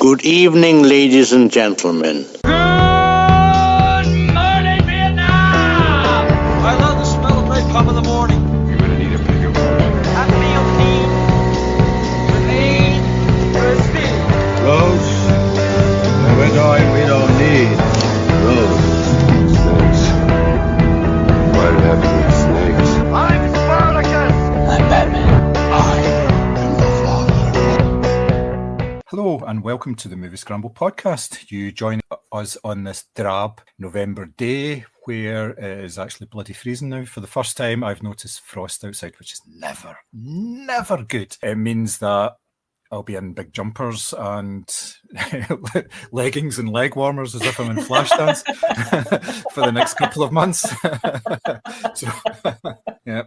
Good evening, ladies and gentlemen. Good morning, Vietnam! I love the smell of napalm in the morning. You're gonna need a bigger boat. I feel team. Remain thirsty. Roads? When we're going, we don't need roads. Snakes. Why did it have to be snakes? I'm Spartacus! I'm Batman. I am the Father. Hello and welcome to the Moviescramble podcast. You join us on this drab November day where it is actually bloody freezing now. For the first time I've noticed frost outside, which is never good. It means that I'll be in big jumpers and leggings and leg warmers as if I'm in Flashdance for the next couple of months. So, yeah.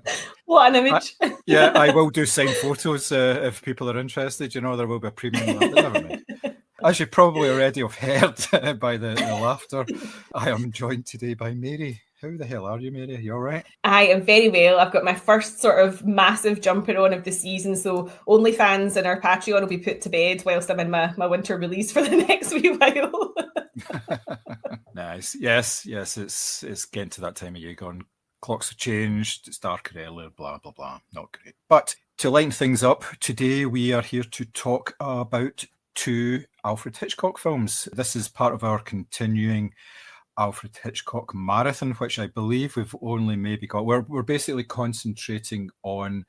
What an image. Yeah, I will do signed photos if people are interested. You know, there will be a premium. But never mind. As you probably already have heard by the laughter, I am joined today by Mary. How the hell are you, Mary? Are you all right? I am very well. I've got my first sort of massive jumper on of the season, so OnlyFans and our Patreon will be put to bed whilst I'm in my winter release for the next wee while. Nice. Yes, it's getting to that time of year gone. Clocks have changed, it's darker earlier, blah, blah, blah. Not great. But to line things up, today we are here to talk about two Alfred Hitchcock films. This is part of our continuing Alfred Hitchcock marathon, which I believe we've only maybe got. We're basically concentrating on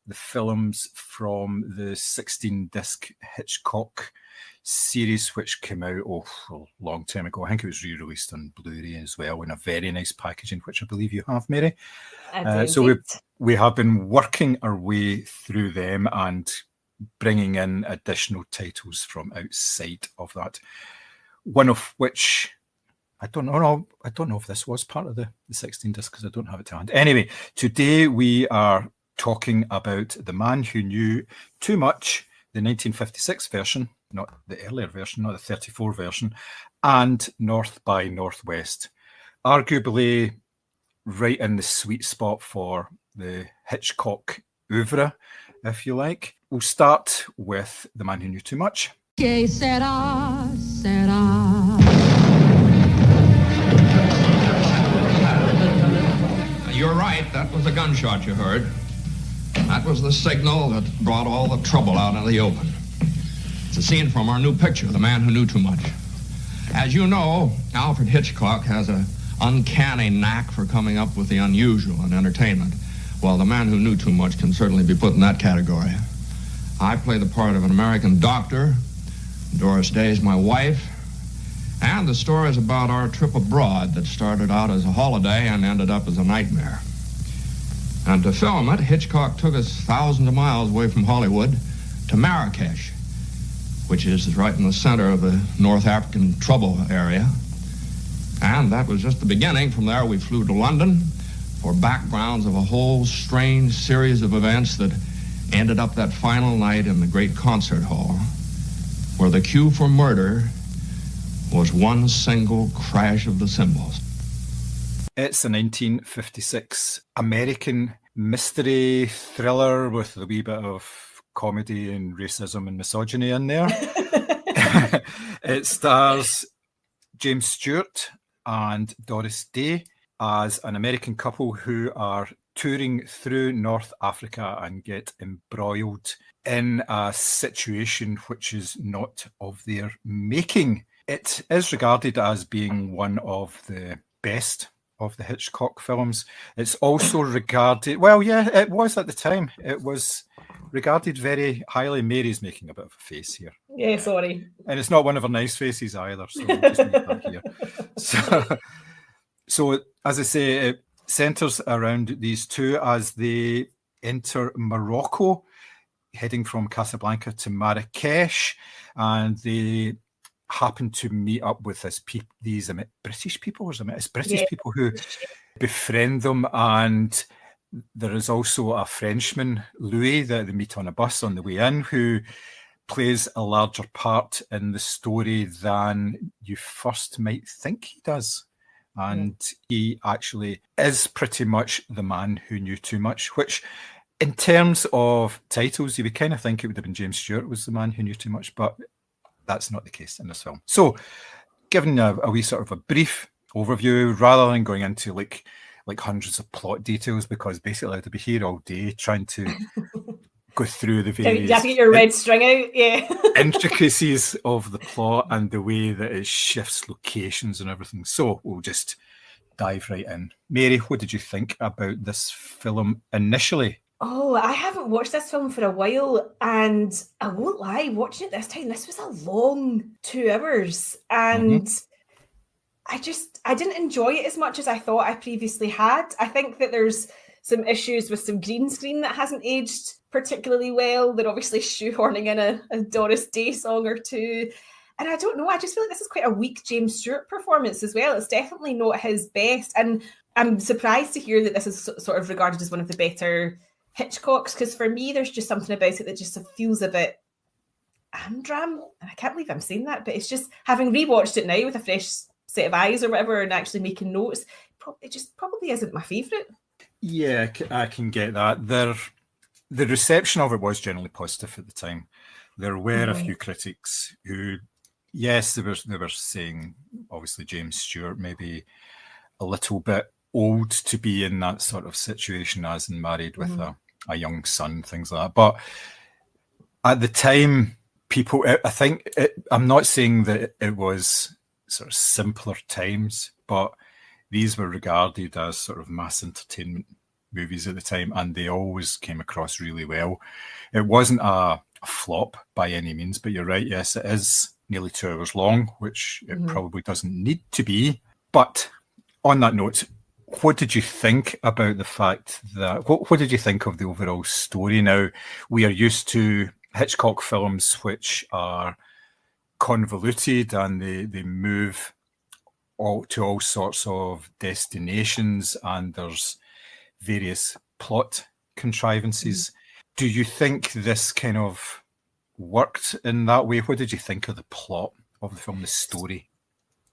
the films from the 16-disc Hitchcock series, which came out a long time ago. I think it was re-released on Blu-ray as well in a very nice packaging, which I believe you have, Mary. So we have been working our way through them and bringing in additional titles from outside of that. One of which I don't know if this was part of the 16 disc because I don't have it to hand. Anyway, today we are talking about The Man Who Knew Too Much, the 1956 version, not the earlier version, not the 34 version, and North by Northwest. Arguably right in the sweet spot for the Hitchcock oeuvre, if you like. We'll start with The Man Who Knew Too Much. Que sera, sera. You're right, that was a gunshot you heard. That was the signal that brought all the trouble out in the open. It's a scene from our new picture, The Man Who Knew Too Much. As you know, Alfred Hitchcock has an uncanny knack for coming up with the unusual in entertainment. Well, The Man Who Knew Too Much can certainly be put in that category. I play the part of an American doctor. Doris Day is my wife. And the story is about our trip abroad that started out as a holiday and ended up as a nightmare. And to film it, Hitchcock took us thousands of miles away from Hollywood to Marrakesh, which is right in the center of the North African trouble area. And that was just the beginning. From there, we flew to London for backgrounds of a whole strange series of events that ended up that final night in the great concert hall, where the cue for murder was one single crash of the cymbals. It's a 1956 American mystery thriller with a wee bit of comedy and racism and misogyny in there. It stars James Stewart and Doris Day as an American couple who are touring through North Africa and get embroiled in a situation which is not of their making. It is regarded as being one of the best of the Hitchcock films. It's also regarded, well, yeah, it was at the time. It was regarded very highly. Mary's making a bit of a face here. Yeah, sorry. And it's not one of her nice faces either, so we'll just leave that here. So, as I say, it centres around these two as they enter Morocco, heading from Casablanca to Marrakesh, and they happen to meet up with these British people, it's British people who befriend them, and there is also a Frenchman, Louis, that they meet on a bus on the way in, who plays a larger part in the story than you first might think he does. And he actually is pretty much the man who knew too much, which in terms of titles, you would kind of think it would have been James Stewart was the man who knew too much, but that's not the case in this film. So, given a wee sort of a brief overview, rather than going into like hundreds of plot details, because basically I'd be here all day trying to go through the various You have to get your red string out, yeah. intricacies of the plot and the way that it shifts locations and everything. So we'll just dive right in. Mary, what did you think about this film initially? Oh, I haven't watched this film for a while, and I won't lie, watching it this time, this was a long 2 hours, and I didn't enjoy it as much as I thought I previously had. I think that there's some issues with some green screen that hasn't aged particularly well. They're obviously shoehorning in a Doris Day song or two. And I don't know, I just feel like this is quite a weak James Stewart performance as well. It's definitely not his best. And I'm surprised to hear that this is sort of regarded as one of the better Hitchcocks, because for me, there's just something about it that just feels a bit humdrum. I can't believe I'm saying that, but it's just, having rewatched it now with a fresh set of eyes or whatever and actually making notes, it just probably isn't my favourite. Yeah, I can get that. The reception of it was generally positive at the time. There were a few critics who, yes, they were saying, obviously, James Stewart maybe a little bit old to be in that sort of situation, as in married with a young son, things like that. But at the time, people, I think, I'm not saying that it was sort of simpler times, but these were regarded as sort of mass entertainment movies at the time, and they always came across really well. It wasn't a flop by any means, but you're right, yes, it is nearly 2 hours long, which it probably doesn't need to be. But on that note, what did you think about the fact that, what did you think of the overall story? Now, we are used to Hitchcock films which are convoluted and they move to all sorts of destinations, and there's various plot contrivances. Do you think this kind of worked in that way? What did you think of the plot of the film, the story?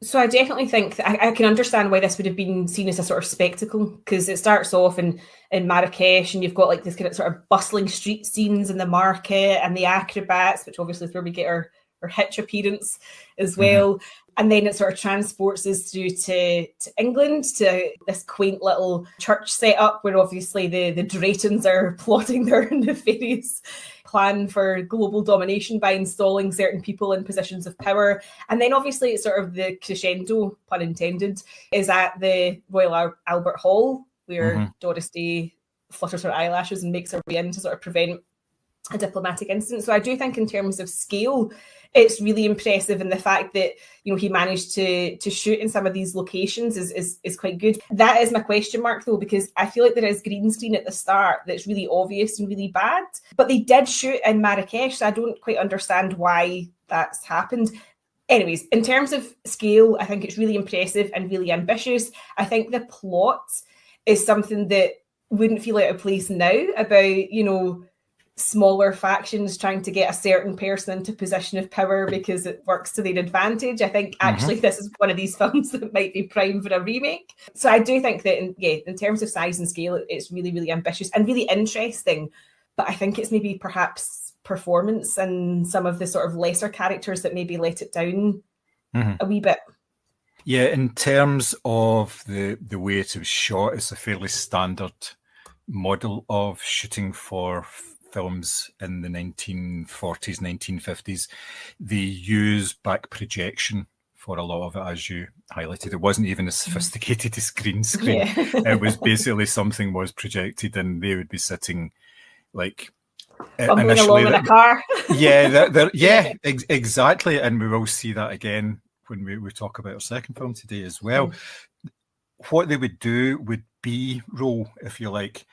So I definitely think that I can understand why this would have been seen as a sort of spectacle, because it starts off in Marrakesh, and you've got like this kind of sort of bustling street scenes in the market and the acrobats, which obviously is where we get our Hitch appearance as well. And then it sort of transports us through to England, to this quaint little church set up where obviously the Draytons are plotting their nefarious plan for global domination by installing certain people in positions of power. And then obviously it's sort of the crescendo, pun intended, is at the Royal Albert Hall, where Doris Day flutters her eyelashes and makes her way in to sort of prevent a diplomatic incident. So I do think in terms of scale, it's really impressive, and the fact that, you know, he managed to shoot in some of these locations is quite good. That is my question mark though, because I feel like there is green screen at the start that's really obvious and really bad, but they did shoot in Marrakesh, so I don't quite understand why that's happened. Anyways, in terms of scale, I think it's really impressive and really ambitious. I think the plot is something that wouldn't feel out of place now, about, you know, smaller factions trying to get a certain person into position of power because it works to their advantage. I think actually this is one of these films that might be prime for a remake. So I do think that in terms of size and scale, it's really, really ambitious and really interesting. But I think it's maybe perhaps performance and some of the sort of lesser characters that maybe let it down a wee bit. Yeah, in terms of the way it was shot, it's a fairly standard model of shooting for films in the 1940s, 1950s. They use back projection for a lot of it, as you highlighted. It wasn't even as sophisticated as green screen. Yeah. It was basically something was projected and they would be sitting like bumbling along in a car. Exactly. And we will see that again when we talk about our second film today as well. What they would do would B-roll, if you like.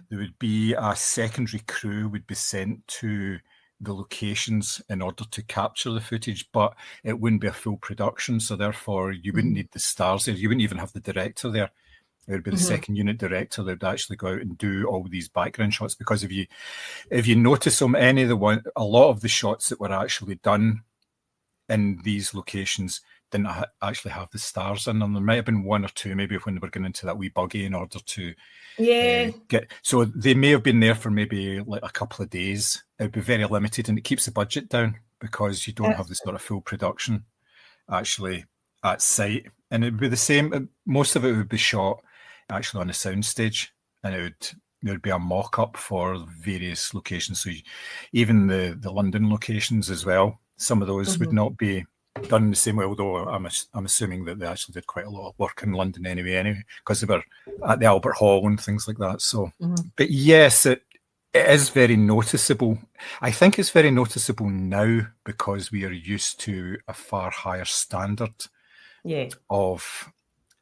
There would be a secondary crew would be sent to the locations in order to capture the footage, but it wouldn't be a full production, so therefore you wouldn't need the stars there. You wouldn't even have the director there. It would be the second unit director that would actually go out and do all these background shots, because if you notice them, a lot of the shots that were actually done in these locations didn't actually have the stars in them. There might have been one or two, maybe when they were going into that wee buggy in order to get. So they may have been there for maybe like a couple of days. It would be very limited, and it keeps the budget down because you don't have the sort of full production actually at site. And it would be the same. Most of it would be shot actually on a soundstage, and there would be a mock-up for various locations. So even the London locations as well, some of those would not be done the same way, although I'm assuming that they actually did quite a lot of work in London anyway, because they were at the Albert Hall and things like that. So, but yes, it is very noticeable. I think it's very noticeable now because we are used to a far higher standard of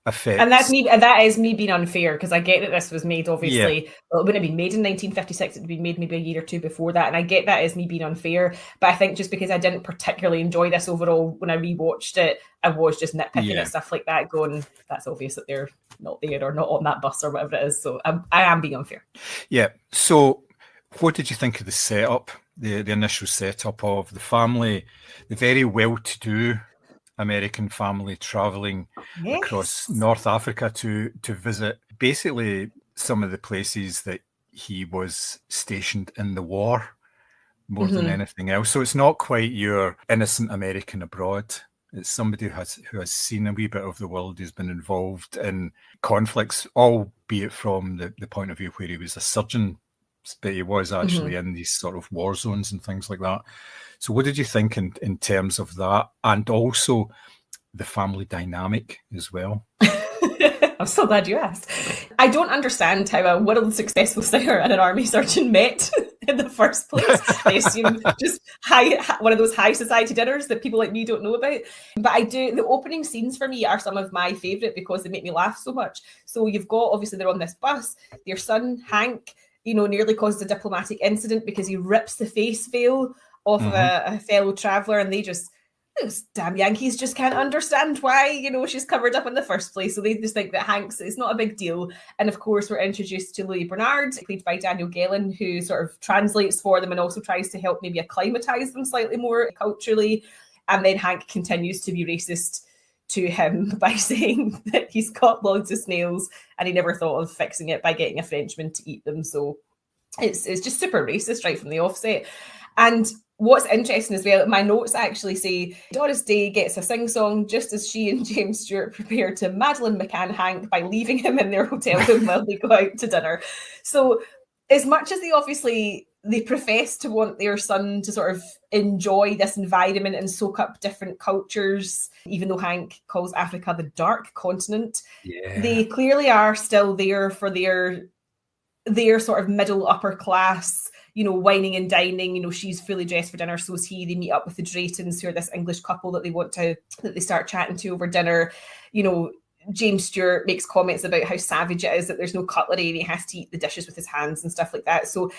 effects. And that is me being unfair, because I get that this was made, obviously, well, it wouldn't have been made in 1956, it would be made maybe a year or two before that, and I get that as me being unfair, but I think just because I didn't particularly enjoy this overall when I rewatched it, I was just nitpicking at stuff like that, going, that's obvious that they're not there or not on that bus or whatever it is, so I am being unfair. Yeah, so what did you think of the setup, the initial setup of the family, the very well-to-do American family traveling across North Africa to visit basically some of the places that he was stationed in the war more than anything else. So it's not quite your innocent American abroad. It's somebody who has seen a wee bit of the world, who's been involved in conflicts, albeit from the point of view where he was a surgeon, but he was actually in these sort of war zones and things like that. So what did you think in terms of that, and also the family dynamic as well? I'm so glad you asked. I don't understand how a world successful singer and an army surgeon met in the first place. I assume just one of those high society dinners that people like me don't know about. But I do. The opening scenes for me are some of my favourite because they make me laugh so much. So you've got, obviously, they're on this bus. Their son, Hank, nearly causes a diplomatic incident because he rips the face veil off of a fellow traveller, and those damn Yankees just can't understand why, she's covered up in the first place. So they just think that Hank's is not a big deal. And of course, we're introduced to Louis Bernard, played by Daniel Gellin, who sort of translates for them and also tries to help maybe acclimatise them slightly more culturally. And then Hank continues to be racist to him by saying that he's got loads of snails and he never thought of fixing it by getting a Frenchman to eat them. So it's just super racist right from the offset. And what's interesting as well, my notes actually say Doris Day gets a sing-song just as she and James Stewart prepare to Madeleine McCann Hank by leaving him in their hotel room while they go out to dinner. So as much as they profess to want their son to sort of enjoy this environment and soak up different cultures, even though Hank calls Africa the dark continent, they clearly are still there for their sort of middle upper class, wining and dining. She's fully dressed for dinner, so is he. They meet up with the Draytons, who are this English couple that they start chatting to over dinner. James Stewart makes comments about how savage it is that there's no cutlery and he has to eat the dishes with his hands and stuff like that. So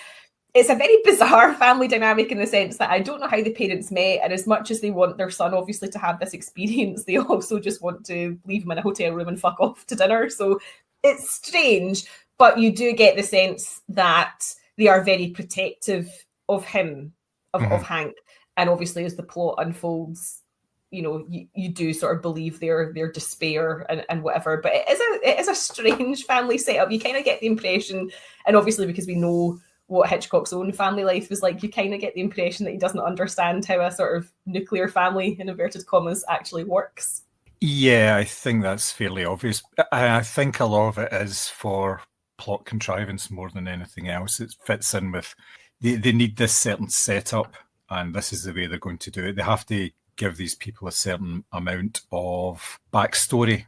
it's a very bizarre family dynamic in the sense that I don't know how the parents met, and as much as they want their son obviously to have this experience, they also just want to leave him in a hotel room and fuck off to dinner. So it's strange, but you do get the sense that they are very protective of him, of Hank. And obviously as the plot unfolds, you do sort of believe their despair and whatever. But it is a strange family setup. You kind of get the impression, and obviously because we know what Hitchcock's own family life was like, you kind of get the impression that he doesn't understand how a sort of nuclear family, in inverted commas, actually works. Yeah, I think that's fairly obvious. I think a lot of it is for plot contrivance more than anything else. It fits in with they need this certain setup, and this is the way they're going to do it. They have to give these people a certain amount of backstory.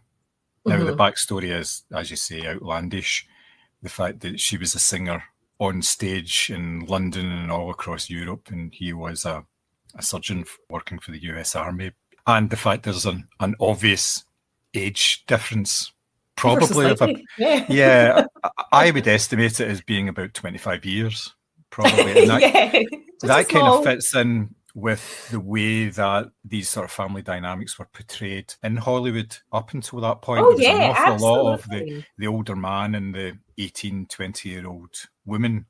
Now, the backstory is, as you say, outlandish. The fact that she was a singer on stage in London and all across Europe, and he was a surgeon working for the US Army, and the fact there's an obvious age difference. Probably, I would estimate it as being about 25 years, probably. And that kind of fits in with the way that these sort of family dynamics were portrayed in Hollywood up until that point. There was an awful lot of the older man and the 18, 20-year-old woman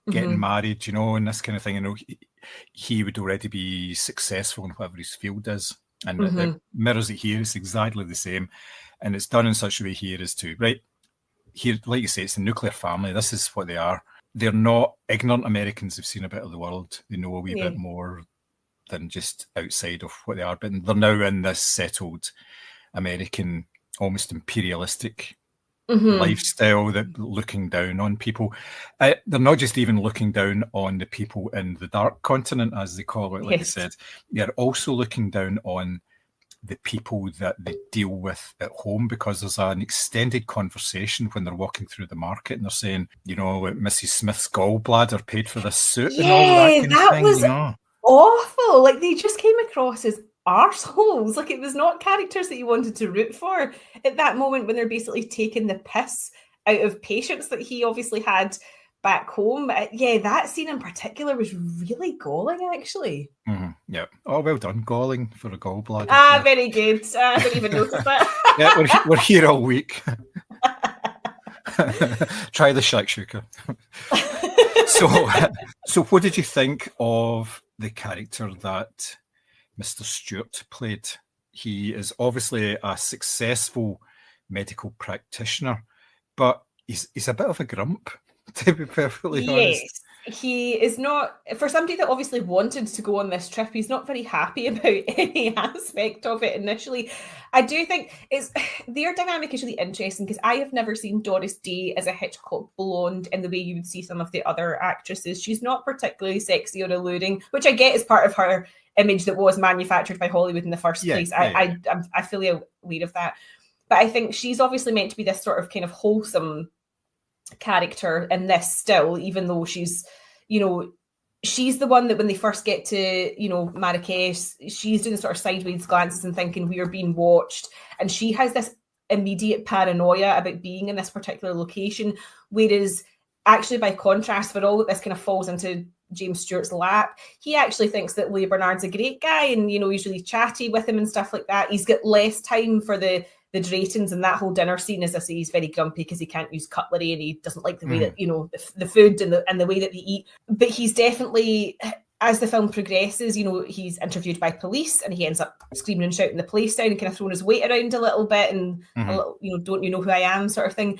getting married, and this kind of thing. He would already be successful in whatever his field is. And it mirrors it here. It's exactly the same. And it's done in such a way here as to, right, here, like you say, it's a nuclear family. This is what they are. They're not ignorant Americans who've seen a bit of the world. They know a wee bit more than just outside of what they are. But they're now in this settled American, almost imperialistic lifestyle that looking down on people. They're not just even looking down on the people in the dark continent, as they call it, like I said. They're also looking down on the people that they deal with at home, because there's an extended conversation when they're walking through the market and they're saying, you know, Mrs. Smith's gallbladder paid for this suit and all that kind of thing, was you know? awful. Like, they just came across as arseholes. Like, it was not characters that you wanted to root for at that moment when they're basically taking the piss out of patients that he obviously had back home. Yeah, that scene in particular was really galling, actually. Yeah. Oh, well done. Galling for a gallbladder. Ah, very good. I didn't even notice that. Yeah, we're here all week. Try the shakshuka. So what did you think of the character that Mr. Stewart played? He is obviously a successful medical practitioner, but he's a bit of a grump, to be perfectly honest. Yes, he is not, for somebody that obviously wanted to go on this trip, he's not very happy about any aspect of it initially. I do think their dynamic is really interesting, because I have never seen Doris Day as a Hitchcock blonde in the way you would see some of the other actresses. She's not particularly sexy or alluring, which I get is part of her image that was manufactured by Hollywood in the first place. I'm fully aware of that. But I think she's obviously meant to be this sort of kind of wholesome character in this still, even though she's, you know, she's the one that when they first get to, you know, Marrakesh, she's doing sort of sideways glances and thinking we are being watched. And she has this immediate paranoia about being in this particular location. Whereas actually, by contrast, for all that this kind of falls into James Stewart's lap, he actually thinks that Leigh Bernard's a great guy, and, you know, he's really chatty with him and stuff like that. He's got less time for the Draytons, and that whole dinner scene, as I say, he's very grumpy because he can't use cutlery and he doesn't like the way that, you know, the food and the way that they eat. But he's definitely, as the film progresses, you know, he's interviewed by police and he ends up screaming and shouting the place down and kind of throwing his weight around a little bit and a little, you know, don't you know who I am sort of thing.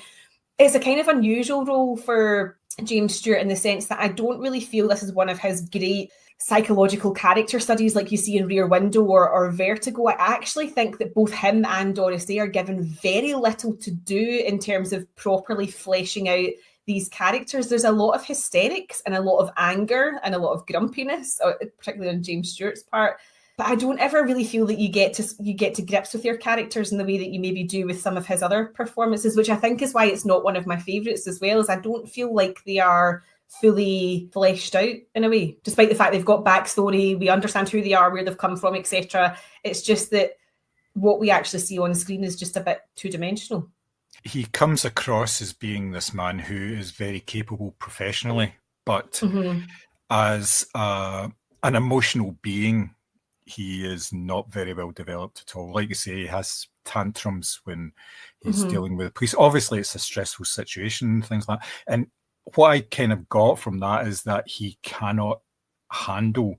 It's a kind of unusual role for James Stewart in the sense that I don't really feel this is one of his great psychological character studies like you see in Rear Window or Vertigo. I actually think that both him and Doris Day are given very little to do in terms of properly fleshing out these characters. There's a lot of hysterics and a lot of anger and a lot of grumpiness, particularly on James Stewart's part. But I don't ever really feel that you get to grips with your characters in the way that you maybe do with some of his other performances, which I think is why it's not one of my favourites as well, as I don't feel like they are fully fleshed out in a way, despite the fact they've got backstory, we understand who they are, where they've come from, etc. It's just that what we actually see on screen is just a bit two-dimensional. He comes across as being this man who is very capable professionally, but as an emotional being, he is not very well developed at all. Like you say, he has tantrums when he's dealing with the police. Obviously, it's a stressful situation, things like that. And what I kind of got from that is that he cannot handle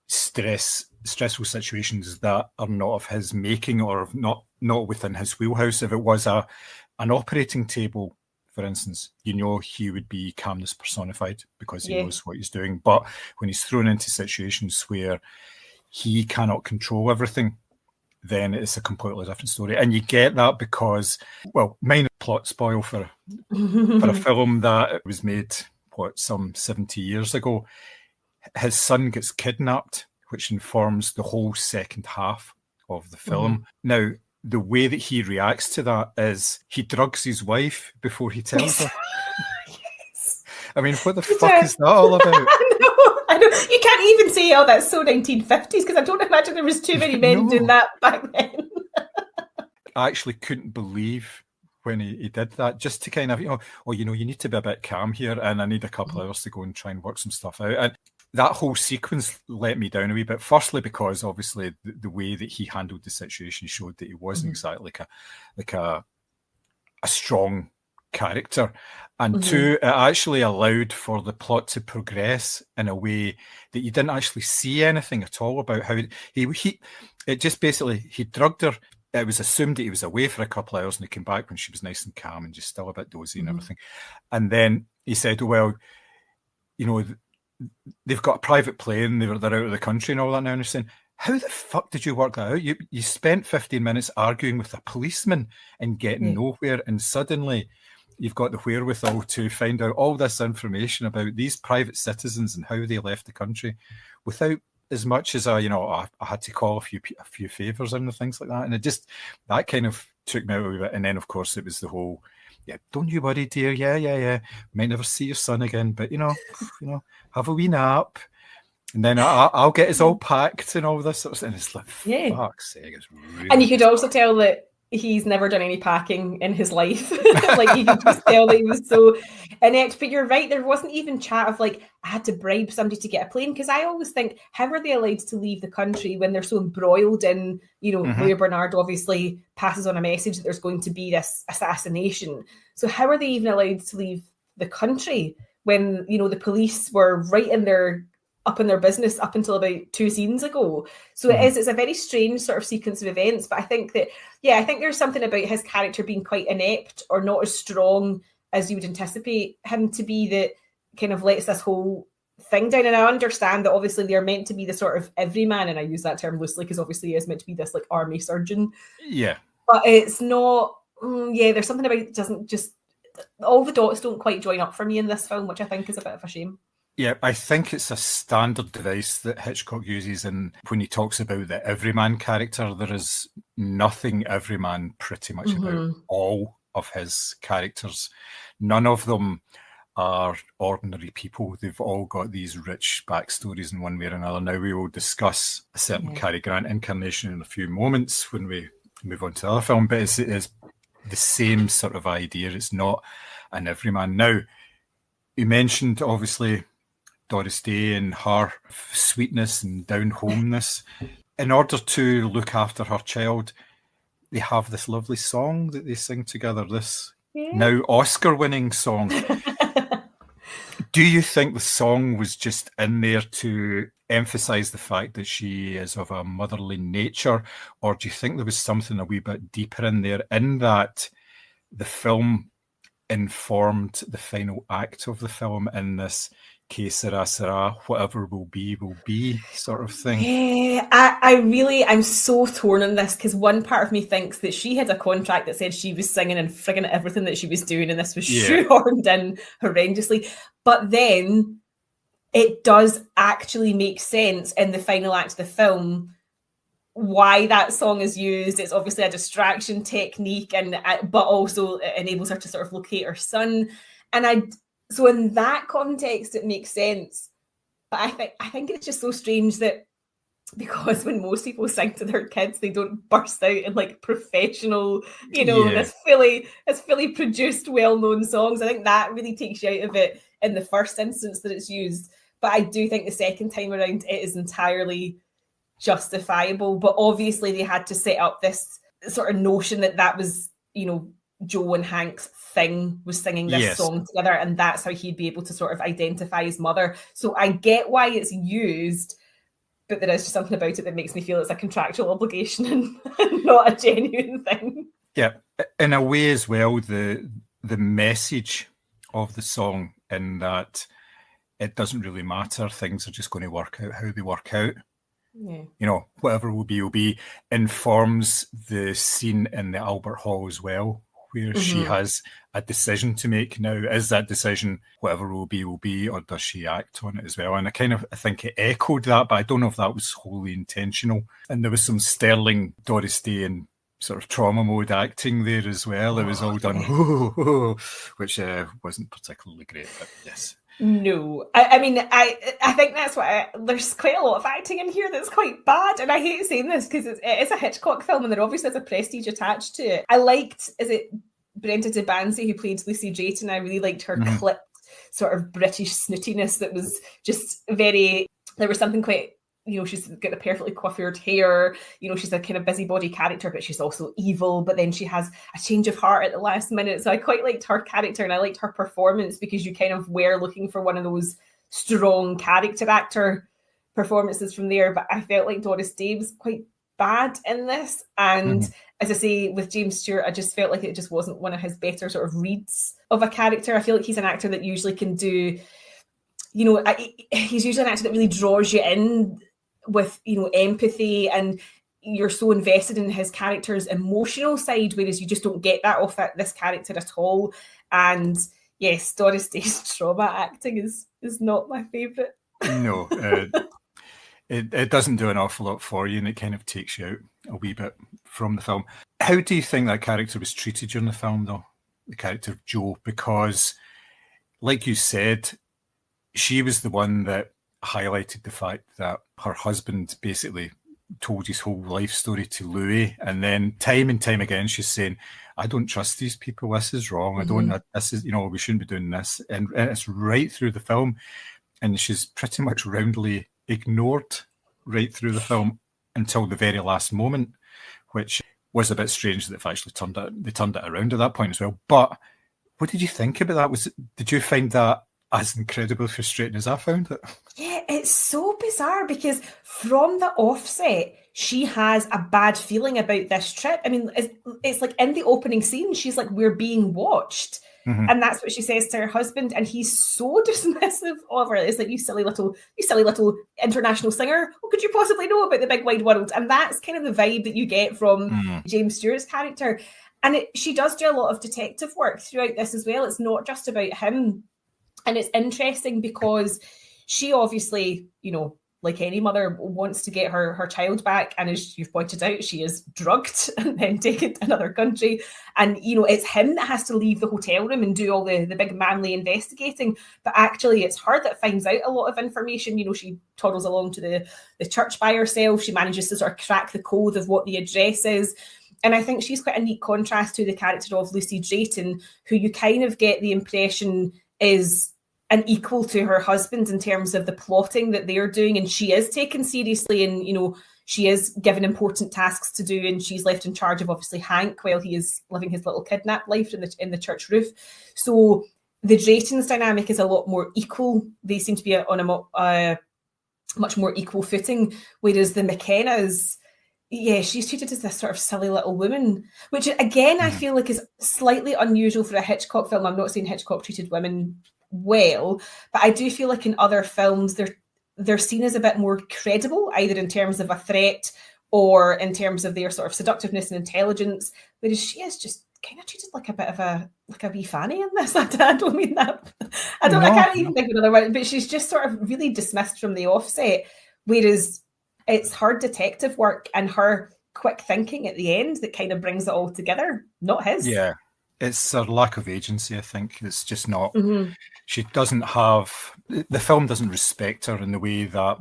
stressful situations that are not of his making or not within his wheelhouse. If it was an operating table, for instance, you know, he would be calmness personified because he knows what he's doing. But when he's thrown into situations where he cannot control everything, then it's a completely different story. And you get that because, well, minor plot spoil for a film that was made, some 70 years ago. His son gets kidnapped, which informs the whole second half of the film. Now, the way that he reacts to that is he drugs his wife before he tells her. I mean, what the fuck is that all about? I know. You can't even say, oh, that's so 1950s, because I don't imagine there was too many men doing that back then. I actually couldn't believe when he did that, just to kind of, you need to be a bit calm here, and I need a couple of hours to go and try and work some stuff out. And that whole sequence let me down a wee bit, firstly because obviously the way that he handled the situation showed that he wasn't exactly like a strong character, and two, it actually allowed for the plot to progress in a way that you didn't actually see anything at all about how he just basically, he drugged her. It was assumed that he was away for a couple of hours and he came back when she was nice and calm and just still a bit dozy and everything. And then he said, well, you know, they've got a private plane, they're out of the country and all that now, and they're saying, how the fuck did you work that out? You spent 15 minutes arguing with a policeman and getting nowhere, and suddenly you've got the wherewithal to find out all this information about these private citizens and how they left the country without as much as I had to call a few favors and things like that. And it just, that kind of took me out of it. And then, of course, it was the whole, don't you worry, dear. Yeah. Might never see your son again, but, have a wee nap. And then I'll get us all packed and all this sort of stuff. And it's like, fuck's sake, it's really... And you could also tell that he's never done any packing in his life. Like, you could just tell that he was so inept. But you're right, there wasn't even chat of like, I had to bribe somebody to get a plane. Because I always think, how are they allowed to leave the country when they're so embroiled in, where Bernard obviously passes on a message that there's going to be this assassination. So how are they even allowed to leave the country when, the police were right in their business up until about 2 scenes ago? So it's a very strange sort of sequence of events. But I think that, I think there's something about his character being quite inept or not as strong as you would anticipate him to be that kind of lets this whole thing down. And I understand that obviously they're meant to be the sort of everyman, and I use that term loosely because obviously he is meant to be this like army surgeon. Yeah. But it's not, there's something about it doesn't just, all the dots don't quite join up for me in this film, which I think is a bit of a shame. Yeah, I think it's a standard device that Hitchcock uses, and when he talks about the everyman character, there is nothing everyman pretty much about all of his characters. None of them are ordinary people. They've all got these rich backstories in one way or another. Now, we will discuss a certain Cary Grant incarnation in a few moments when we move on to the other film, but it is the same sort of idea. It's not an everyman. Now, you mentioned, obviously, Doris Day and her sweetness and down-homeness. In order to look after her child, they have this lovely song that they sing together, this now Oscar-winning song. Do you think the song was just in there to emphasise the fact that she is of a motherly nature, or do you think there was something a wee bit deeper in there, in that the film informed the final act of the film in this que sera, sera, whatever will be sort of thing? Yeah, I'm so torn on this, because one part of me thinks that she had a contract that said she was singing and frigging everything that she was doing, and this was shoehorned in horrendously. But then it does actually make sense in the final act of the film why that song is used. It's obviously a distraction technique, but also it enables her to sort of locate her son. So in that context, it makes sense. But I think it's just so strange that, because when most people sing to their kids, they don't burst out in like professional, this fully produced, well-known songs. I think that really takes you out of it in the first instance that it's used. But I do think the second time around, it is entirely justifiable. But obviously they had to set up this sort of notion that was, Joe and Hank's thing, was singing this song together, and that's how he'd be able to sort of identify his mother. So I get why it's used, but there is just something about it that makes me feel it's a contractual obligation and not a genuine thing. Yeah, in a way as well, the message of the song, in that it doesn't really matter, things are just going to work out how they work out. Yeah. Whatever will be, informs the scene in the Albert Hall as well, where she has a decision to make now. Is that decision whatever will be, or does she act on it as well? And I think it echoed that, but I don't know if that was wholly intentional. And there was some sterling Doris Day and sort of trauma mode acting there as well. It was all done, which wasn't particularly great, but yes. No, I mean, I think that's there's quite a lot of acting in here that's quite bad, and I hate saying this because it's a Hitchcock film and there obviously is a prestige attached to it. I liked, is it Brenda de Banzi who played Lucy Drayton? I really liked her clipped sort of British snootiness that was just very, there was something quite, she's got the perfectly coiffured hair, she's a kind of busybody character, but she's also evil, but then she has a change of heart at the last minute. So I quite liked her character, and I liked her performance, because you kind of were looking for one of those strong character actor performances from there. But I felt like Doris Day was quite bad in this. And as I say, with James Stewart, I just felt like it just wasn't one of his better sort of reads of a character. I feel like he's an actor that usually can do, you know, he's usually an actor that really draws you in with, you know, empathy, and you're so invested in his character's emotional side, whereas you just don't get that off this character at all. And yes, Doris Day's trauma acting is not my favourite. No, it doesn't do an awful lot for you, and it kind of takes you out a wee bit from the film. How do you think that character was treated during the film, though? The character of Jo, because, like you said, she was the one that highlighted the fact that her husband basically told his whole life story to Louis, and then time and time again she's saying, I don't trust these people, this is wrong, this is, you know, we shouldn't be doing this, and it's right through the film, and she's pretty much roundly ignored right through the film until the very last moment, which was a bit strange that they've actually turned it around at that point as well. But what did you think about that? Did you find that as incredibly frustrating as I found it? Yeah, it's so bizarre because from the offset, she has a bad feeling about this trip. I mean, it's like in the opening scene, she's like, we're being watched. Mm-hmm. And that's what she says to her husband. And he's so dismissive of her. It's like, you silly little international singer. What could you possibly know about the big wide world? And that's kind of the vibe that you get from James Stewart's character. And she does do a lot of detective work throughout this as well. It's not just about him. And it's interesting because she obviously, you know, like any mother, wants to get her child back. And as you've pointed out, she is drugged and then taken to another country. And, you know, it's him that has to leave the hotel room and do all the big manly investigating. But actually, it's her that finds out a lot of information. You know, she toddles along to the church by herself. She manages to sort of crack the code of what the address is. And I think she's quite a neat contrast to the character of Lucy Drayton, who you kind of get the impression is an equal to her husband in terms of the plotting that they're doing, and she is taken seriously, and, you know, she is given important tasks to do, and she's left in charge of obviously Hank while he is living his little kidnap life in the church roof. So the Draytons dynamic is a lot more equal. They seem to be on a much more equal footing, whereas the McKennas, yeah, she's treated as this sort of silly little woman, which again I feel like is slightly unusual for a Hitchcock film. I'm not saying Hitchcock treated women well, but I do feel like in other films they're seen as a bit more credible, either in terms of a threat or in terms of their sort of seductiveness and intelligence, whereas she is just kind of treated like a bit of a wee fanny in this. I don't mean that. I can't even think of another word, but she's just sort of really dismissed from the offset, whereas it's her detective work and her quick thinking at the end that kind of brings it all together, not his. Yeah. It's her lack of agency, I think. It's just not... She doesn't have... The film doesn't respect her in the way that,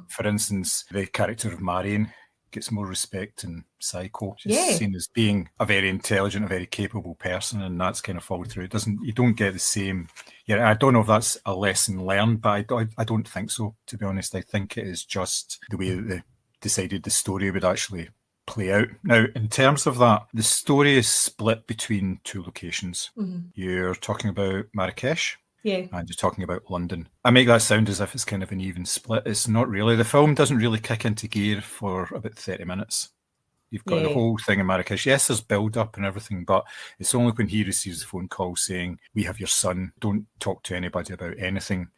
for instance, the character of Marion gets more respect in Psycho. She's seen as being a very intelligent, a very capable person, and that's kind of followed through. You don't get the same... Yeah, I don't know if that's a lesson learned, but I don't think so, to be honest. I think it is just the way that they decided the story would actually play out. Now, in terms of that, the story is split between two locations. You're talking about Marrakesh, and you're talking about London. I make that sound as if it's kind of an even split. It's not really. The film doesn't really kick into gear for about 30 minutes. You've got the whole thing in Marrakesh. Yes, there's build-up and everything, but it's only when he receives a phone call saying, we have your son, don't talk to anybody about anything.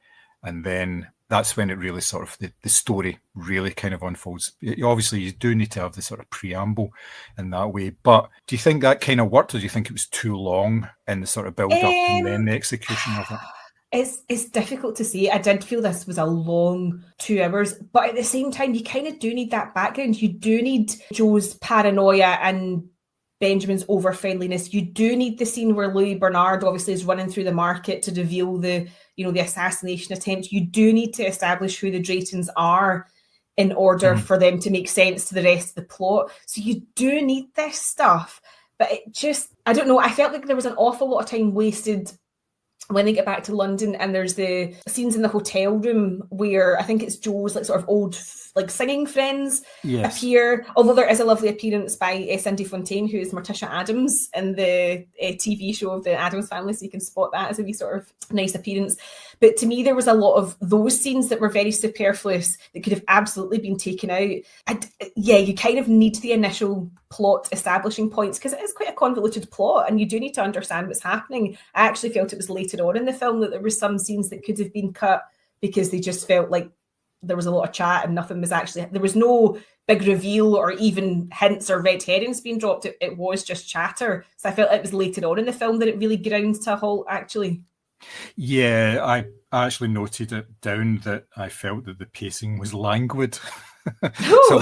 And then that's when it really sort of, the story really kind of unfolds. Obviously, you do need to have the sort of preamble in that way. But do you think that kind of worked, or do you think it was too long in the sort of build-up and then the execution of it? It's difficult to say. I did feel this was a long 2 hours, but at the same time, you kind of do need that background. You do need Joe's paranoia and Benjamin's over-friendliness. You do need the scene where Louis Bernard obviously is running through the market to reveal the assassination attempt. You do need to establish who the Draytons are in order for them to make sense to the rest of the plot. So you do need this stuff. But it just, I don't know, I felt like there was an awful lot of time wasted when they get back to London, and there's the scenes in the hotel room where I think it's Joe's like sort of old like singing friends appear, although there is a lovely appearance by Cindy Fontaine, who is Morticia Addams in the TV show of the Addams Family, so you can spot that as a wee sort of nice appearance. But to me, there was a lot of those scenes that were very superfluous that could have absolutely been taken out. You kind of need the initial plot establishing points, because it is quite a convoluted plot and you do need to understand what's happening. I actually felt it was later on in the film that there were some scenes that could have been cut because they just felt like there was a lot of chat and nothing was actually, there was no big reveal or even hints or red herrings being dropped. It was just chatter. So I felt it was later on in the film that it really grounds to a halt, actually. Yeah, I actually noted it down that I felt that the pacing was languid. So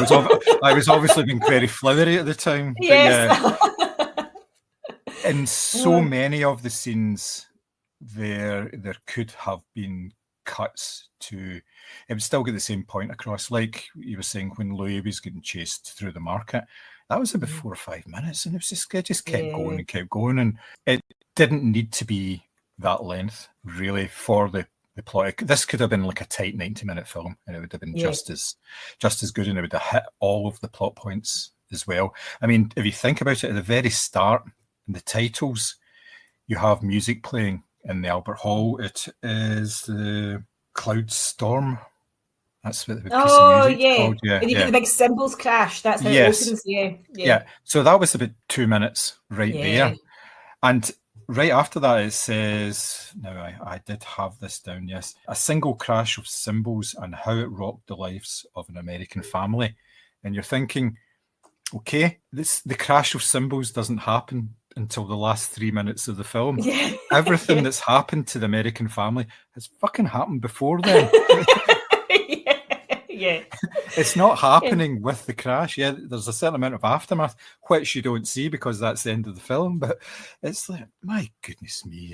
I was obviously being very flowery at the time. Yes. But yeah, in so many of the scenes, there could have been cuts to, it would still get the same point across. Like you were saying, when Louis was getting chased through the market, that was about 4 or 5 minutes, and it just kept going and kept going, and it didn't need to be that length really for the plot. This could have been like a tight 90-minute film, and it would have been just as good, and it would have hit all of the plot points as well. I mean, if you think about it, at the very start, in the titles, you have music playing in the Albert Hall. It is the Cloud Storm. That's what the piece of music called. Yeah, and you get the big cymbals crash. That's how it opens. Yeah. So that was about 2 minutes there. And right after that, it says, now I did have this down, yes, a single crash of cymbals and how it rocked the lives of an American family. And you're thinking, okay, the crash of cymbals doesn't happen until the last 3 minutes of the film. Everything that's happened to the American family has fucking happened before then. It's not happening with the crash. Yeah, there's a certain amount of aftermath, which you don't see because that's the end of the film. But it's like, my goodness me,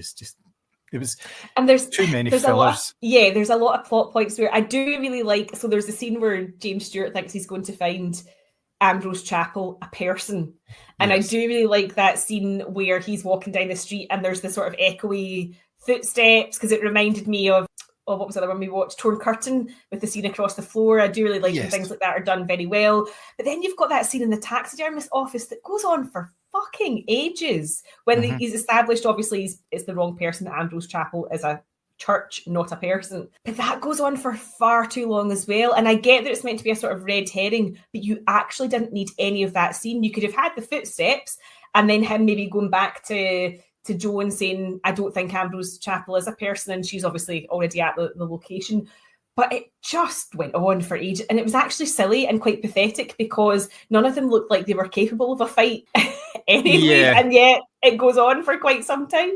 and there's too many fillers. There's a lot of plot points where I do really like. So there's a scene where James Stewart thinks he's going to find Ambrose Chapel a person, and I do really like that scene where he's walking down the street and there's this sort of echoey footsteps, because it reminded me of what was the other one we watched, Torn Curtain, with the scene across the floor. I do really like when things like that are done very well. But then you've got that scene in the taxidermist office that goes on for fucking ages when he's established, obviously it's the wrong person, that Ambrose Chapel is a church, not a person. But that goes on for far too long as well. And I get that it's meant to be a sort of red herring, but you actually didn't need any of that scene. You could have had the footsteps and then him maybe going back to Jo and saying, I don't think Ambrose Chapel is a person, and she's obviously already at the location. But it just went on for ages, and it was actually silly and quite pathetic because none of them looked like they were capable of a fight anyway, and yet it goes on for quite some time.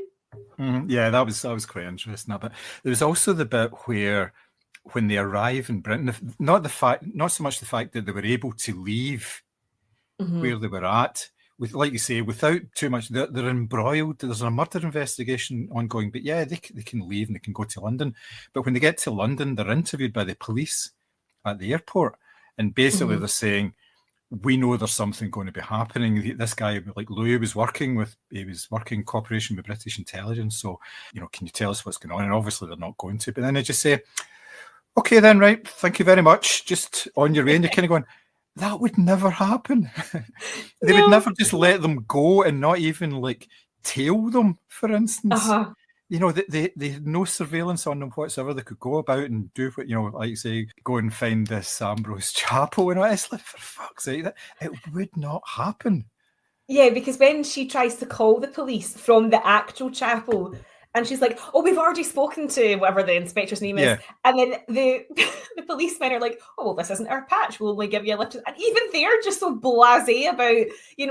Yeah, that was quite interesting. But there was also the bit where, when they arrive in Britain, not so much the fact that they were able to leave where they were at, with, like you say, without too much, they're embroiled. There's a murder investigation ongoing, but yeah, they can leave and they can go to London. But when they get to London, they're interviewed by the police at the airport, and basically they're saying, we know there's something going to be happening. This guy, like Louis, was working in cooperation with British intelligence. So, can you tell us what's going on? And obviously they're not going to. But then they just say, okay, then, right, thank you very much. Just on your way. And you're kind of going, that would never happen. They would never just let them go and not even like tail them, for instance. They had no surveillance on them whatsoever. They could go about and do what, like you say, go and find this Ambrose Chapel. And it's like, for fuck's sake, it would not happen. Yeah, because when she tries to call the police from the actual chapel, and she's like, oh, we've already spoken to whatever the inspector's name is. And then the policemen are like, oh, well, this isn't our patch. We'll only give you a lift. And even they're just so blasé about,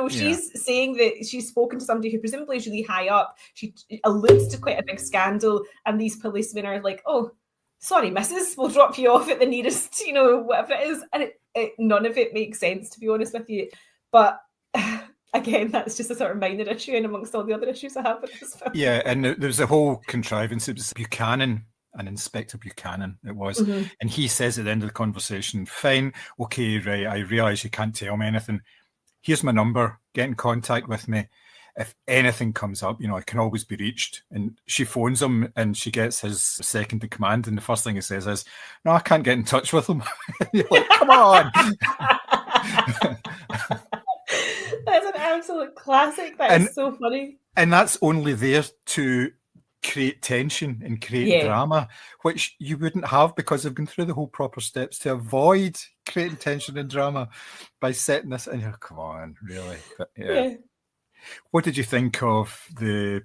she's saying that she's spoken to somebody who presumably is really high up. She alludes to quite a big scandal. And these policemen are like, oh, sorry, missus, we'll drop you off at the nearest, whatever it is. And none of it makes sense, to be honest with you. But again, that's just a sort of minor issue in amongst all the other issues I have with this film. Yeah, and there was a whole contrivance. It was Buchanan, and Inspector Buchanan it was. And he says at the end of the conversation, fine, okay, right, I realise you can't tell me anything. Here's my number, get in contact with me. If anything comes up, I can always be reached. And she phones him and she gets his second in command, and the first thing he says is, no, I can't get in touch with him. You're like, come on. That's an absolute classic. That is so funny. And that's only there to create tension and create drama, which you wouldn't have because they've gone through the whole proper steps to avoid creating tension and drama by setting this. And you're, come on, really? But What did you think of the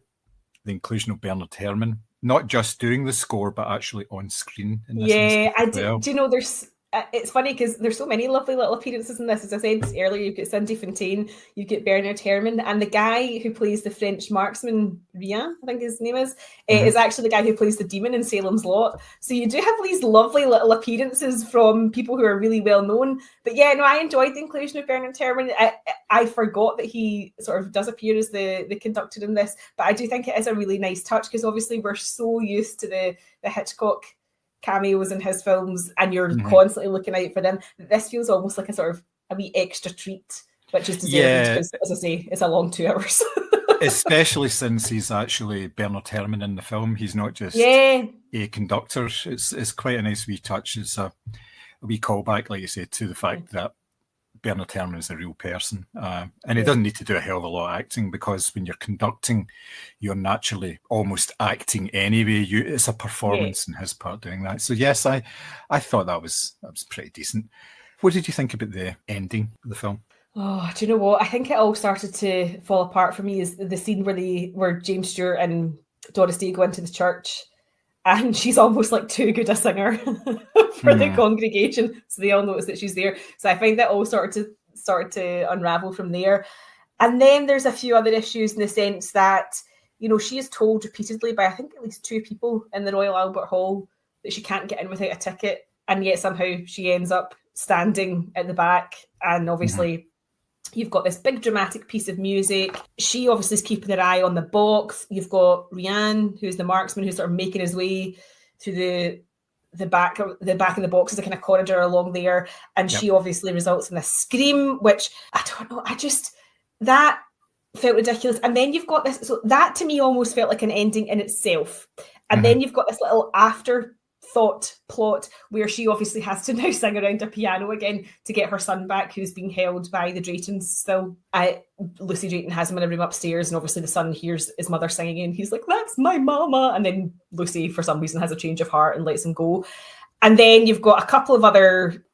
inclusion of Bernard Herrmann not just doing the score, but actually on screen in this Yeah, instance as well. do you know, there's it's funny because there's so many lovely little appearances in this. As I said earlier, you've got Cindy Fontaine, you've got Bernard Herrmann, and the guy who plays the French marksman, Rian, I think his name is actually the guy who plays the demon in Salem's Lot. So you do have these lovely little appearances from people who are really well known. But yeah, no, I enjoyed the inclusion of Bernard Herrmann. I forgot that he sort of does appear as the conductor in this, but I do think it is a really nice touch because obviously we're so used to the Hitchcock cameos in his films, and you're constantly looking out for them. This feels almost like a sort of a wee extra treat, which is deserved because, as I say, it's a long 2 hours. Especially since he's actually Bernard Herrmann in the film. He's not just a conductor. It's quite a nice wee touch. It's a wee callback, like you said, to the fact that Bernard Herrmann is a real person. And he doesn't need to do a hell of a lot of acting, because when you're conducting, you're naturally almost acting anyway. It's a performance in his part doing that. So yes, I thought that was pretty decent. What did you think about the ending of the film? Oh, do you know what? I think it all started to fall apart for me is the scene where James Stewart and Doris Day go into the church, and she's almost like too good a singer for the congregation, so they all notice that she's there. So I find that all started to unravel from there. And then there's a few other issues in the sense that, you know, she is told repeatedly by I think at least 2 people in the Royal Albert Hall that she can't get in without a ticket, and yet somehow she ends up standing at the back. And obviously you've got this big dramatic piece of music. She obviously is keeping her eye on the box. You've got Rian, who's the marksman, who's sort of making his way through the back of the box is a kind of corridor along there, and she obviously results in a scream, which I don't know. That felt ridiculous. And then you've got this. So that to me almost felt like an ending in itself. And then you've got this little afterthought plot where she obviously has to now sing around a piano again to get her son back, who's being held by the Draytons still. Lucy Drayton has him in a room upstairs, and obviously the son hears his mother singing and he's like, "That's my mama." And then Lucy, for some reason, has a change of heart and lets him go. And then you've got a couple of other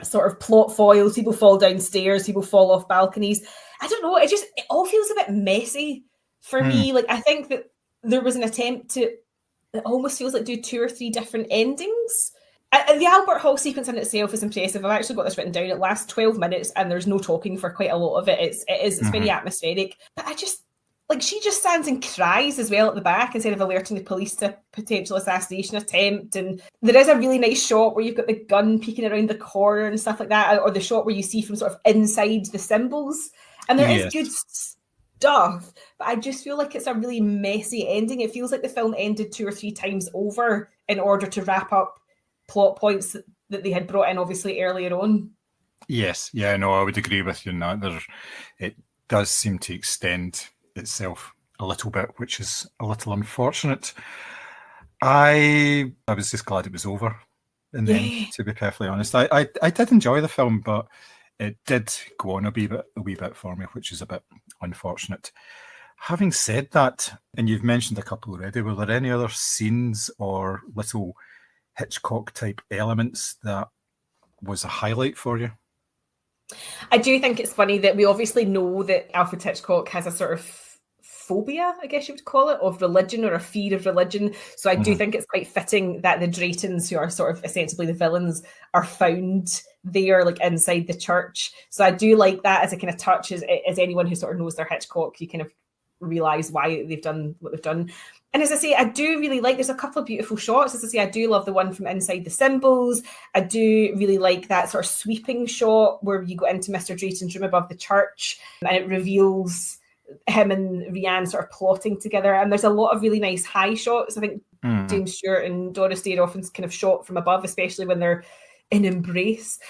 sort of plot foils. People fall downstairs, people fall off balconies. I don't know. It all feels a bit messy for me. Like, I think that there was an attempt to, it almost feels like do 2 or 3 different endings. The Albert Hall sequence in itself is impressive. I've actually got this written down. It lasts 12 minutes and there's no talking for quite a lot of it. It's very atmospheric. But she just stands and cries as well at the back instead of alerting the police to a potential assassination attempt. And there is a really nice shot where you've got the gun peeking around the corner and stuff like that, or the shot where you see from sort of inside the symbols. And there is good stuff, but I just feel like it's a really messy ending. It feels like the film ended 2 or 3 times over in order to wrap up plot points that they had brought in obviously earlier on. Yes, yeah, no, I would agree with you on that. It does seem to extend itself a little bit, which is a little unfortunate. I was just glad it was over in the end, to be perfectly honest. I did enjoy the film, but it did go on a wee bit for me, which is a bit unfortunate. Having said that, and you've mentioned a couple already, were there any other scenes or little Hitchcock-type elements that was a highlight for you? I do think it's funny that we obviously know that Alfred Hitchcock has a sort of phobia, I guess you would call it, of religion, or a fear of religion. So I do think it's quite fitting that the Draytons, who are sort of ostensibly the villains, are found there, like inside the church. So I do like that as a kind of touch. As anyone who sort of knows their Hitchcock, you kind of realise why they've done what they've done. And as I say, I do really like, there's a couple of beautiful shots. As I say, I do love the one from inside the symbols. I do really like that sort of sweeping shot where you go into Mr. Drayton's room above the church and it reveals him and Rian sort of plotting together. And there's a lot of really nice high shots. I think James Stewart and Doris Day are often kind of shot from above, especially when they're in embrace.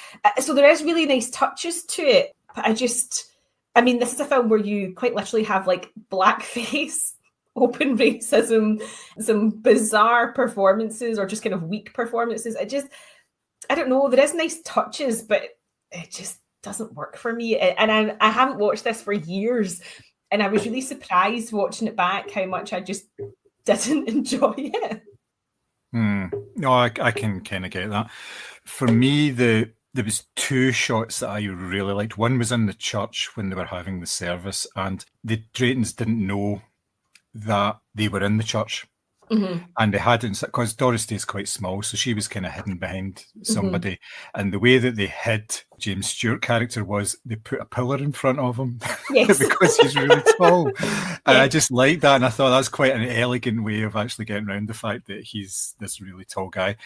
So there is really nice touches to it. But this is a film where you quite literally have like blackface, open racism, some bizarre performances or just kind of weak performances. I don't know, there is nice touches, but it just doesn't work for me. And I haven't watched this for years, and I was really surprised watching it back how much I just didn't enjoy it. No, I can kind of get that. For me, there was 2 shots that I really liked. One was in the church when they were having the service, and the Draytons didn't know that they were in the church. And they hadn't, because Doris Day's quite small, so she was kind of hidden behind somebody. And the way that they hid James Stewart character was they put a pillar in front of him because he's really tall. And I just liked that, and I thought that's quite an elegant way of actually getting around the fact that he's this really tall guy.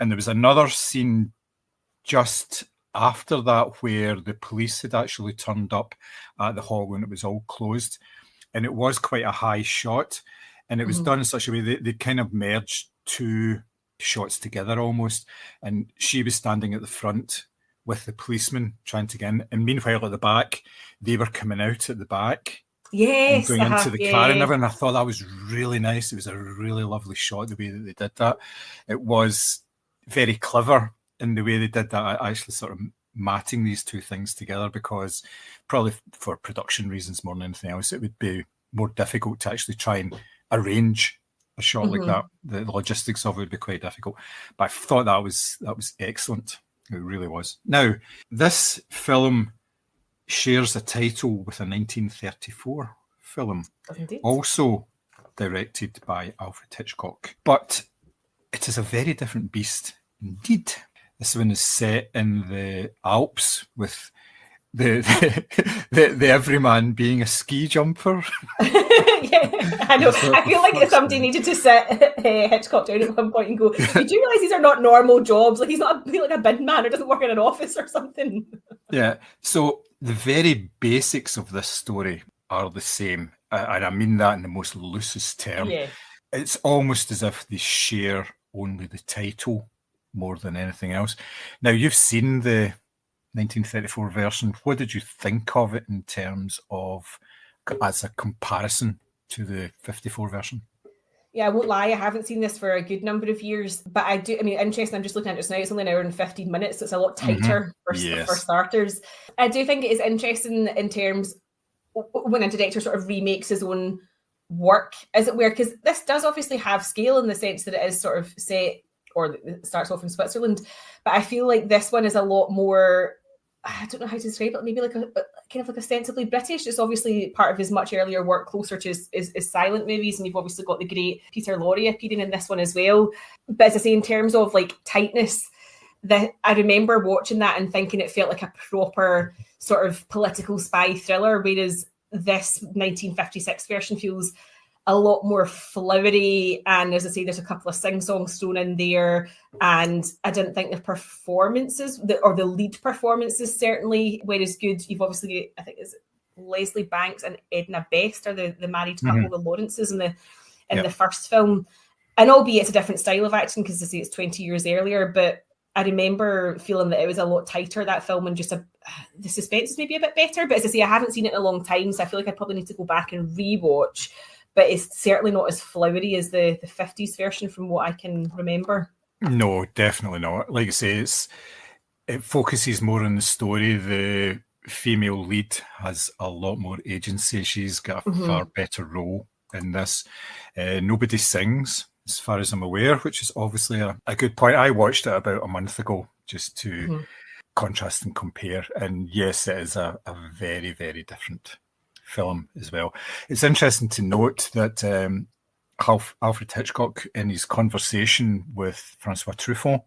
And there was another scene just after that where the police had actually turned up at the hall when it was all closed, and it was quite a high shot. And it was done in such a way that they kind of merged two shots together almost. And she was standing at the front with the policeman trying to get in. And meanwhile, at the back, they were coming out at the back. Yes. And going into the car and everything. I thought that was really nice. It was a really lovely shot, the way that they did that. It was very clever in the way they did that, actually sort of matting these two things together, because probably for production reasons more than anything else, it would be more difficult to actually try and arrange a shot like that. The logistics of it would be quite difficult, but I thought that was excellent. It really was. Now, this film shares a title with a 1934 film, also directed by Alfred Hitchcock, but it is a very different beast indeed. This one is set in the Alps, with the everyman being a ski jumper. I know. I feel like if somebody needed to sit Hitchcock down at one point and go, "You do realise these are not normal jobs? Like he's not like a bin man or doesn't work in an office or something." Yeah. So the very basics of this story are the same, and I mean that in the most loosest term. Yeah. It's almost as if they share only the title more than anything else. Now, you've seen the 1934 version. What did you think of it in terms of as a comparison to the 54 version? Yeah, I won't lie, I haven't seen this for a good number of years, but I do. I mean, interesting. I'm just looking at it just now. It's only an hour and 15 minutes. So it's a lot tighter for starters. I do think it is interesting in terms when a director sort of remakes his own work, as it were, because this does obviously have scale in the sense that it is sort of set, or it starts off in Switzerland, but I feel like this one is a lot more, I don't know how to describe it, maybe like a kind of like ostensibly British. It's obviously part of his much earlier work closer to his silent movies, and you've obviously got the great Peter Lorre appearing in this one as well. But as I say, in terms of like tightness, I remember watching that and thinking it felt like a proper sort of political spy thriller, whereas this 1956 version feels a lot more flowery, and as I say, there's a couple of sing-songs thrown in there, and I didn't think the performances, or the lead performances certainly were as good. You've obviously, I think it's Leslie Banks and Edna Best are the married couple, the Lawrences in the first film, and albeit it's a different style of acting because I say it's 20 years earlier, but I remember feeling that it was a lot tighter, that film, and just the suspense is maybe a bit better. But as I say, I haven't seen it in a long time, so I feel like I probably need to go back and rewatch. But it's certainly not as flowery as the 50s version from what I can remember. No, definitely not. Like I say, it focuses more on the story. The female lead has a lot more agency. She's got a far better role in this. Nobody sings, as far as I'm aware, which is obviously a good point. I watched it about a month ago just to contrast and compare. And yes, it is a very, very different film as well. It's interesting to note that Alfred Hitchcock, in his conversation with Francois Truffaut,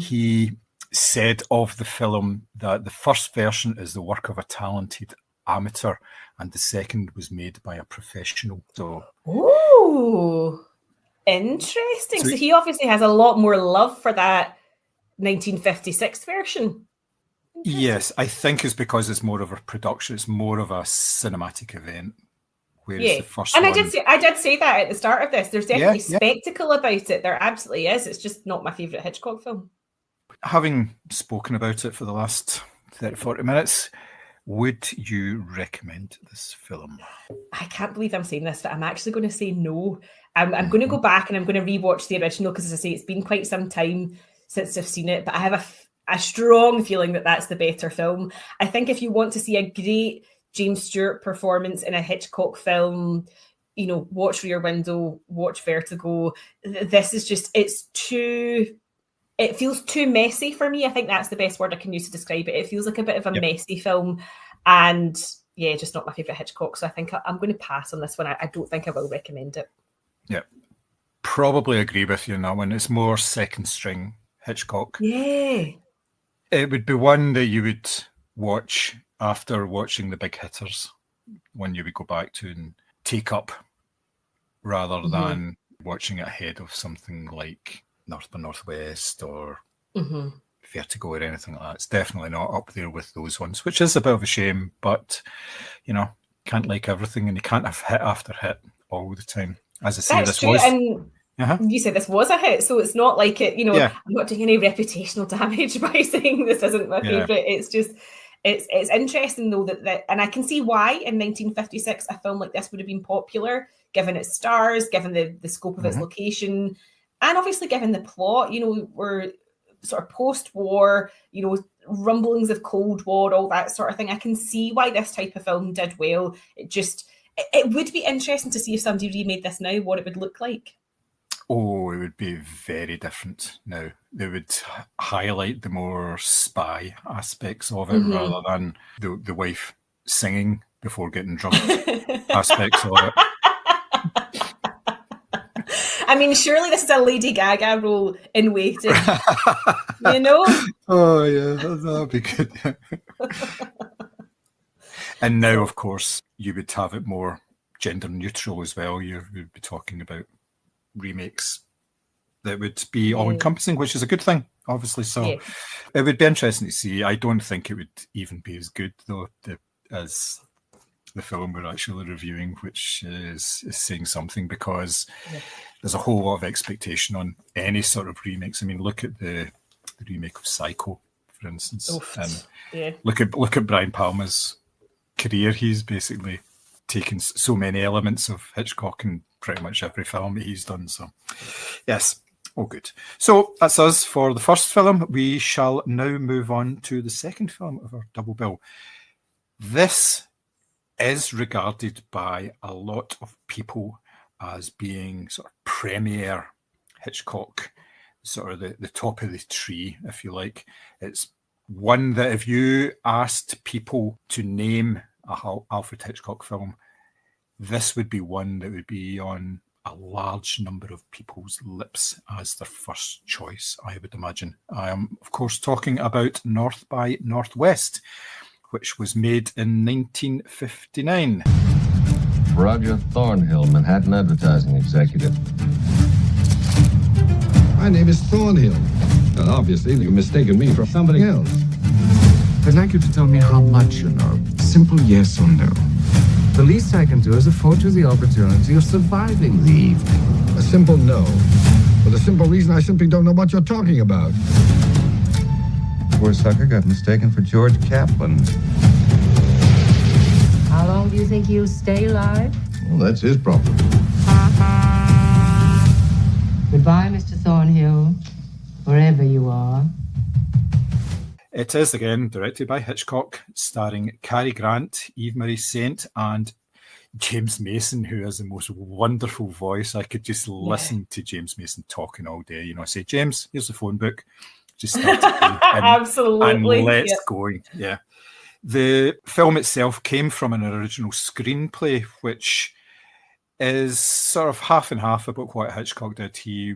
he said of the film that the first version is the work of a talented amateur and the second was made by a professional. So, ooh, interesting. So he obviously has a lot more love for that 1956 version. Yes, I think it's because it's more of a production. It's more of a cinematic event. Whereas the first one... I did say that at the start of this. There's definitely spectacle about it. There absolutely is. It's just not my favourite Hitchcock film. Having spoken about it for the last 30-40 minutes, would you recommend this film? I can't believe I'm saying this, but I'm actually going to say no. I'm going to go back and I'm going to rewatch the original because, as I say, it's been quite some time since I've seen it, but I have a strong feeling that that's the better film. I think if you want to see a great James Stewart performance in a Hitchcock film, you know, watch Rear Window, watch Vertigo. This is just, it feels too messy for me. I think that's the best word I can use to describe it. It feels like a bit of a messy film, and yeah, just not my favourite Hitchcock. So I think I'm going to pass on this one. I don't think I will recommend it. Yeah. probably agree with you on that one. It's more second string Hitchcock. Yeah. It would be one that you would watch after watching the big hitters, one you would go back to and take up, rather than watching it ahead of something like North by Northwest or Vertigo or anything like that. It's definitely not up there with those ones, which is a bit of a shame, but, you know, can't like everything, and you can't have hit after hit all the time. As I say, That's this true. was... And you said this was a hit, so it's not like it, you know, Yeah. I'm not doing any reputational damage by saying this isn't my favourite. It's just, it's interesting though that, and I can see why in 1956 a film like this would have been popular, given its stars, given the scope of its location, and obviously given the plot. You know, we're sort of post-war, you know, rumblings of Cold War, all that sort of thing. I can see why this type of film did well. It would be interesting to see if somebody remade this now, what it would look like. Oh, it would be very different now. They would highlight the more spy aspects of it rather than the wife singing before getting drunk aspects of it. I mean, surely this is a Lady Gaga role in Waiting, you know? Oh, yeah, that'd be good. And now, of course, you would have it more gender neutral as well. You'd be talking about remakes that would be all-encompassing, which is a good thing, obviously. So it would be interesting to see. I don't think it would even be as good, though, as the film we're actually reviewing, which is saying something, because there's a whole lot of expectation on any sort of remakes. I mean, look at the remake of Psycho, for instance. And look at Brian Palma's career. He's basically taken so many elements of Hitchcock in pretty much every film that he's done. So, yes, all good. So that's us for the first film. We shall now move on to the second film of our double bill. This is regarded by a lot of people as being sort of premier Hitchcock, sort of the top of the tree, if you like. It's one that if you asked people to name a Alfred Hitchcock film, this would be one that would be on a large number of people's lips as their first choice, I would imagine. I am, of course, talking about North by Northwest, which was made in 1959. Roger Thornhill, Manhattan advertising executive. My name is Thornhill. Obviously, you've mistaken me for somebody else. I'd like you to tell me how much you know. Simple yes or no. The least I can do is afford you the opportunity of surviving the evening. A simple no. For the simple reason I simply don't know what you're talking about. Poor sucker got mistaken for George Kaplan. How long do you think he'll stay alive? Well, that's his problem. Goodbye, Mr. Thornhill, wherever you are. It is, again, directed by Hitchcock, starring Cary Grant, Eve Marie Saint, and James Mason, who has the most wonderful voice. I could just listen to James Mason talking all day. You know, I say, James, here's the phone book. Just start it Absolutely. And let's go. Yeah. The film itself came from an original screenplay, which is sort of half and half about what Hitchcock did. He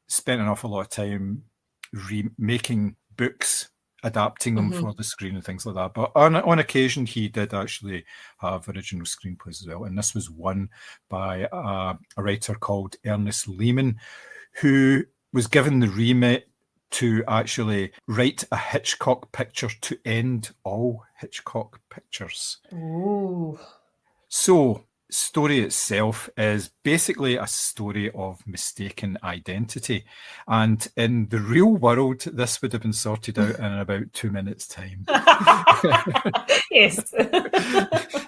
spent an awful lot of time remaking books, adapting them for the screen and things like that. But on occasion, he did actually have original screenplays as well. And this was one by a writer called Ernest Lehman, who was given the remit to actually write a Hitchcock picture to end all Hitchcock pictures. Ooh. So, story itself is basically a story of mistaken identity. And in the real world, this would have been sorted out in about 2 minutes' time. Yes.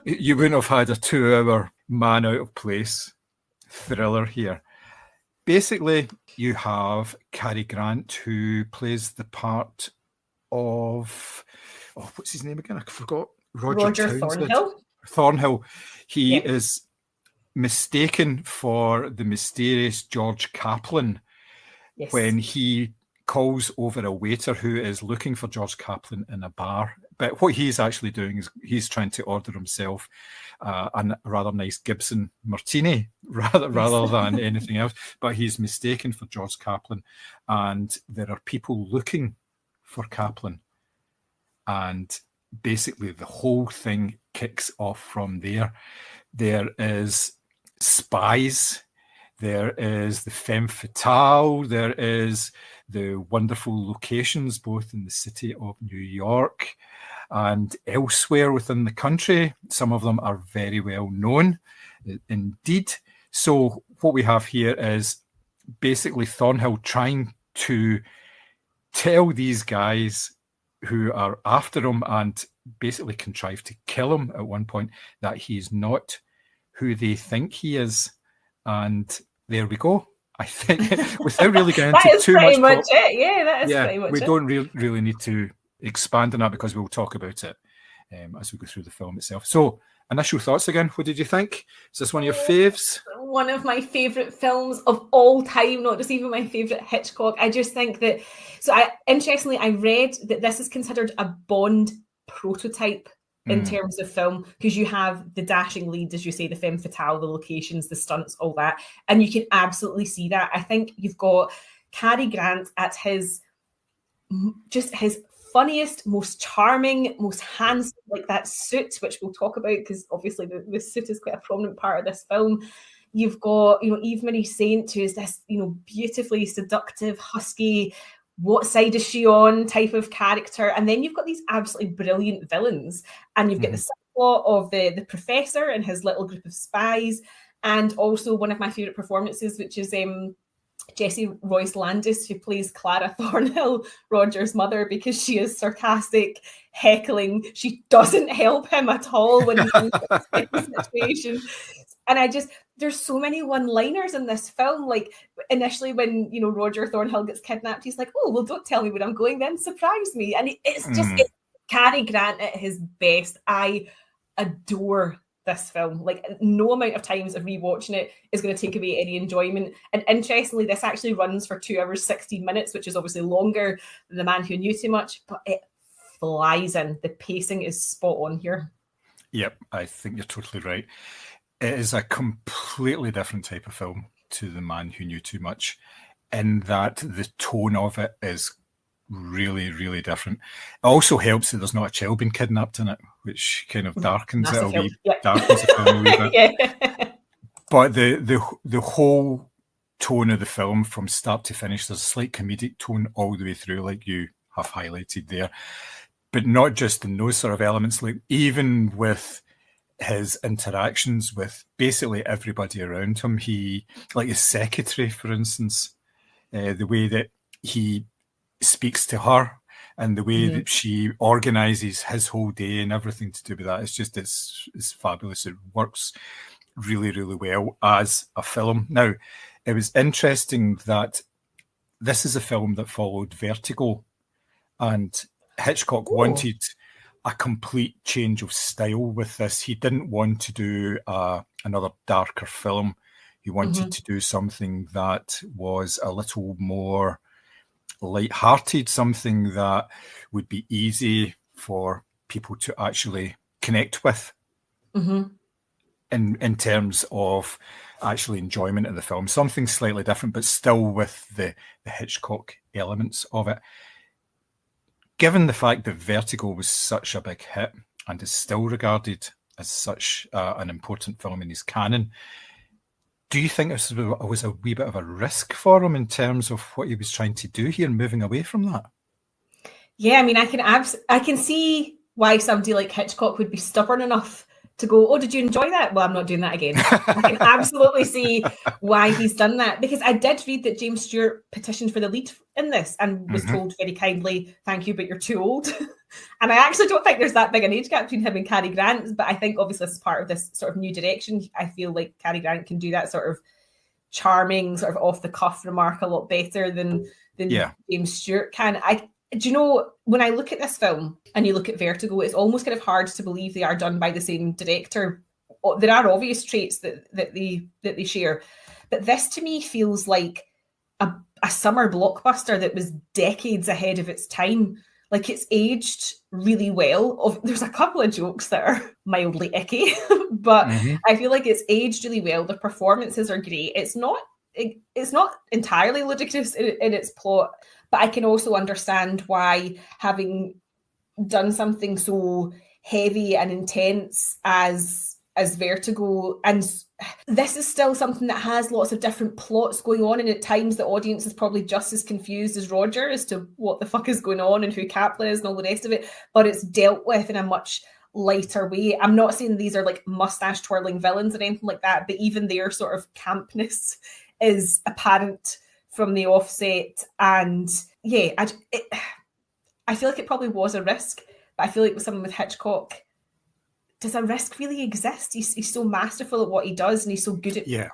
You wouldn't have had a 2-hour man out of place thriller here. Basically, you have Cary Grant, who plays the part of... Oh, what's his name again? I forgot. Roger Thornhill. Thornhill. He is mistaken for the mysterious George Kaplan when he calls over a waiter who is looking for George Kaplan in a bar. But what he's actually doing is he's trying to order himself a rather nice Gibson martini rather than anything else. But he's mistaken for George Kaplan, and there are people looking for Kaplan. And basically the whole thing kicks off from there. There is spies. There is the femme fatale. There is the wonderful locations, both in the city of New York and elsewhere within the country. Some of them are very well known indeed. So what we have here is basically Thornhill trying to tell these guys who are after him and basically contrive to kill him at one point that he's not who they think he is. And there we go. I think without really getting into too much. Much it. Yeah, that is pretty much we it. don't really need to expand on that because we'll talk about it as we go through the film itself. So, initial thoughts again. What did you think? Is this one of your faves? One of my favourite films of all time, not just even my favourite Hitchcock. I just think that, interestingly, I read that this is considered a Bond prototype in terms of film, because you have the dashing lead, as you say, the femme fatale, the locations, the stunts, all that. And you can absolutely see that. I think you've got Cary Grant at his funniest, most charming, most handsome, like that suit, which we'll talk about because obviously the suit is quite a prominent part of this film. You've got, Eve Marie Saint, who is this, beautifully seductive, husky, what side is she on type of character. And then you've got these absolutely brilliant villains. And you've got the subplot of the professor and his little group of spies. And also one of my favourite performances, which is Jessie Royce Landis, who plays Clara Thornhill, Roger's mother, because she is sarcastic, heckling. She doesn't help him at all when he's in this situation. And there's so many one-liners in this film. Like initially when, Roger Thornhill gets kidnapped, he's like, oh, well, don't tell me where I'm going then, surprise me. And it's Cary Grant at his best. I adore this film. Like no amount of times of rewatching it is going to take away any enjoyment. And interestingly, this actually runs for 2 hours, 16 minutes, which is obviously longer than The Man Who Knew Too Much, but it flies in. The pacing is spot on here. Yep, I think you're totally right. It is a completely different type of film to The Man Who Knew Too Much, in that the tone of it is really, really different. It also helps that there's not a child being kidnapped in it, which kind of darkens it a wee, darkens the film a wee bit. Yeah. But the whole tone of the film from start to finish, there's a slight comedic tone all the way through, like you have highlighted there. But not just in those sort of elements, like even with his interactions with basically everybody around him. He, like his secretary, for instance, the way that he speaks to her and the way that she organizes his whole day and everything to do with that. It's fabulous. It works really, really well as a film. Now, it was interesting that this is a film that followed Vertigo, and Hitchcock wanted a complete change of style with this. He didn't want to do another darker film. He wanted to do something that was a little more light-hearted, something that would be easy for people to actually connect with in terms of actually enjoyment of the film. Something slightly different, but still with the Hitchcock elements of it. Given the fact that Vertigo was such a big hit and is still regarded as such an important film in his canon, do you think this was a wee bit of a risk for him in terms of what he was trying to do here, moving away from that? Yeah, I mean, I can see why somebody like Hitchcock would be stubborn enough to go, oh, did you enjoy that? Well, I'm not doing that again. I can absolutely see why he's done that, because I did read that James Stewart petitioned for the lead in this and was told very kindly, thank you, but you're too old. And I actually don't think there's that big an age gap between him and Cary Grant, but I think obviously this is part of this sort of new direction. I feel like Cary Grant can do that sort of charming, sort of off-the-cuff remark a lot better than James Stewart can. Do you know, when I look at this film and you look at Vertigo, it's almost kind of hard to believe they are done by the same director. There are obvious traits that they share, but this to me feels like a summer blockbuster that was decades ahead of its time. Like, it's aged really well. There's a couple of jokes that are mildly icky, but I feel like it's aged really well. The performances are great. It's not entirely ludicrous in its plot, but I can also understand why, having done something so heavy and intense as Vertigo, and this is still something that has lots of different plots going on, and at times the audience is probably just as confused as Roger as to what the fuck is going on and who Kaplan is and all the rest of it, but it's dealt with in a much lighter way. I'm not saying these are like mustache twirling villains or anything like that, but even their sort of campness is apparent from the offset. And yeah, I feel like it probably was a risk, but I feel like with someone with Hitchcock, does a risk really exist? He's so masterful at what he does, and he's so good at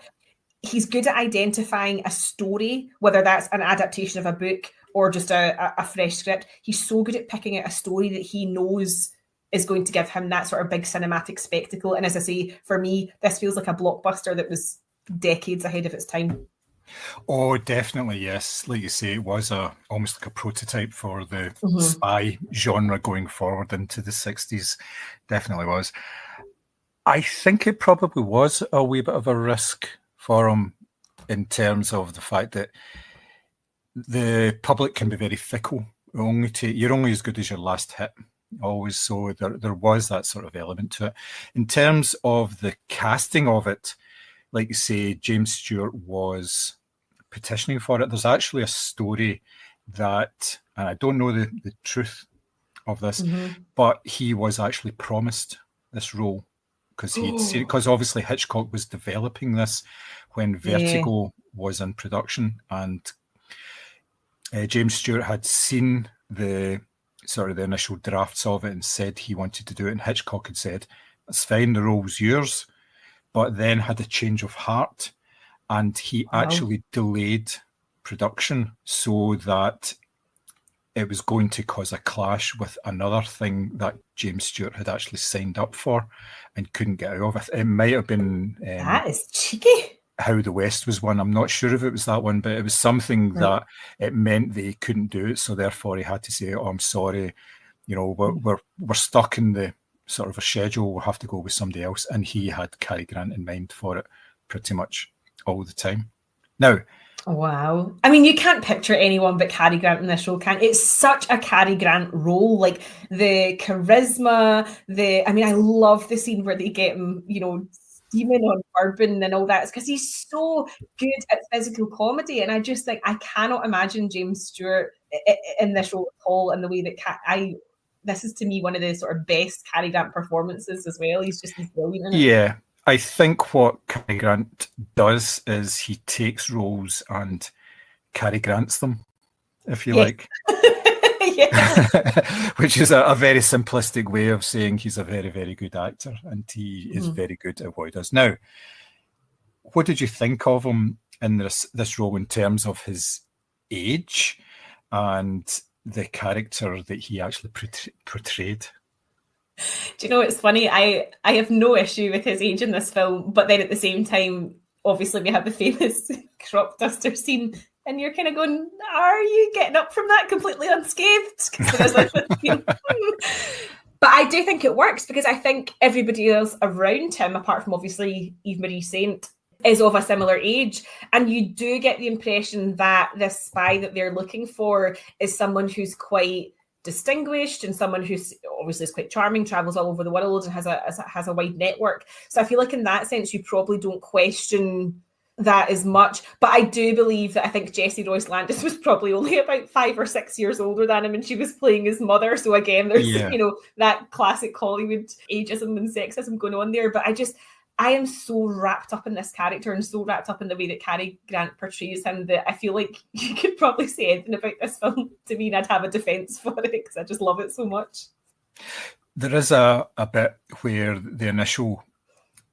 he's good at identifying a story, whether that's an adaptation of a book or just a fresh script. He's so good at picking out a story that he knows is going to give him that sort of big cinematic spectacle. And as I say, for me, this feels like a blockbuster that was decades ahead of its time. Oh, definitely, yes. Like you say, it was almost like a prototype for the spy genre going forward into the 60s. Definitely was. I think it probably was a wee bit of a risk for him in terms of the fact that the public can be very fickle. You're only as good as your last hit. Always. So there was that sort of element to it. In terms of the casting of it, like you say, James Stewart was petitioning for it. There's actually a story that, and I don't know the truth of this, but he was actually promised this role because he'd seen it, because obviously Hitchcock was developing this when Vertigo was in production, and James Stewart had seen the initial drafts of it and said he wanted to do it, and Hitchcock had said, "That's fine, the role's yours," but then had a change of heart, and he actually delayed production so that it was going to cause a clash with another thing that James Stewart had actually signed up for and couldn't get out of. It might have been that is cheeky. How the West was one. I'm not sure if it was that one, but it was something that it meant they couldn't do it, so therefore he had to say, "Oh, I'm sorry, we're stuck in the sort of a schedule, we'll have to go with somebody else." And he had Cary Grant in mind for it pretty much all the time. Now, wow. I mean, you can't picture anyone but Cary Grant in this role, can you? It's such a Cary Grant role, like the charisma, I love the scene where they get him, steaming on bourbon and all that. It's because he's so good at physical comedy, and I just think I cannot imagine James Stewart in this role at all, in the way that this is, to me, one of the sort of best Cary Grant performances as well. He's brilliant in it. Yeah, I think what Cary Grant does is he takes roles and Cary Grants them, if you like. Which is a very simplistic way of saying he's a very, very good actor, and he is very good at what he does. Now, what did you think of him in this role in terms of his age and the character that he actually portrayed? Do you know, it's funny, I have no issue with his age in this film, but then at the same time, obviously we have the famous crop duster scene, and you're kind of going, are you getting up from that completely unscathed? But I do think it works, because I think everybody else around him, apart from obviously Eve Marie Saint, is of a similar age, and you do get the impression that this spy that they're looking for is someone who's quite distinguished and someone who's obviously is quite charming, travels all over the world and has a wide network. So I feel like in that sense you probably don't question that as much. But I do believe that I think Jessie Royce Landis was probably only about 5 or 6 years older than him, and she was playing his mother. So again, there's that classic Hollywood ageism and sexism going on there. But I am so wrapped up in this character and so wrapped up in the way that Cary Grant portrays him that I feel like you could probably say anything about this film to me and I'd have a defence for it, because I just love it so much. There is a bit where the initial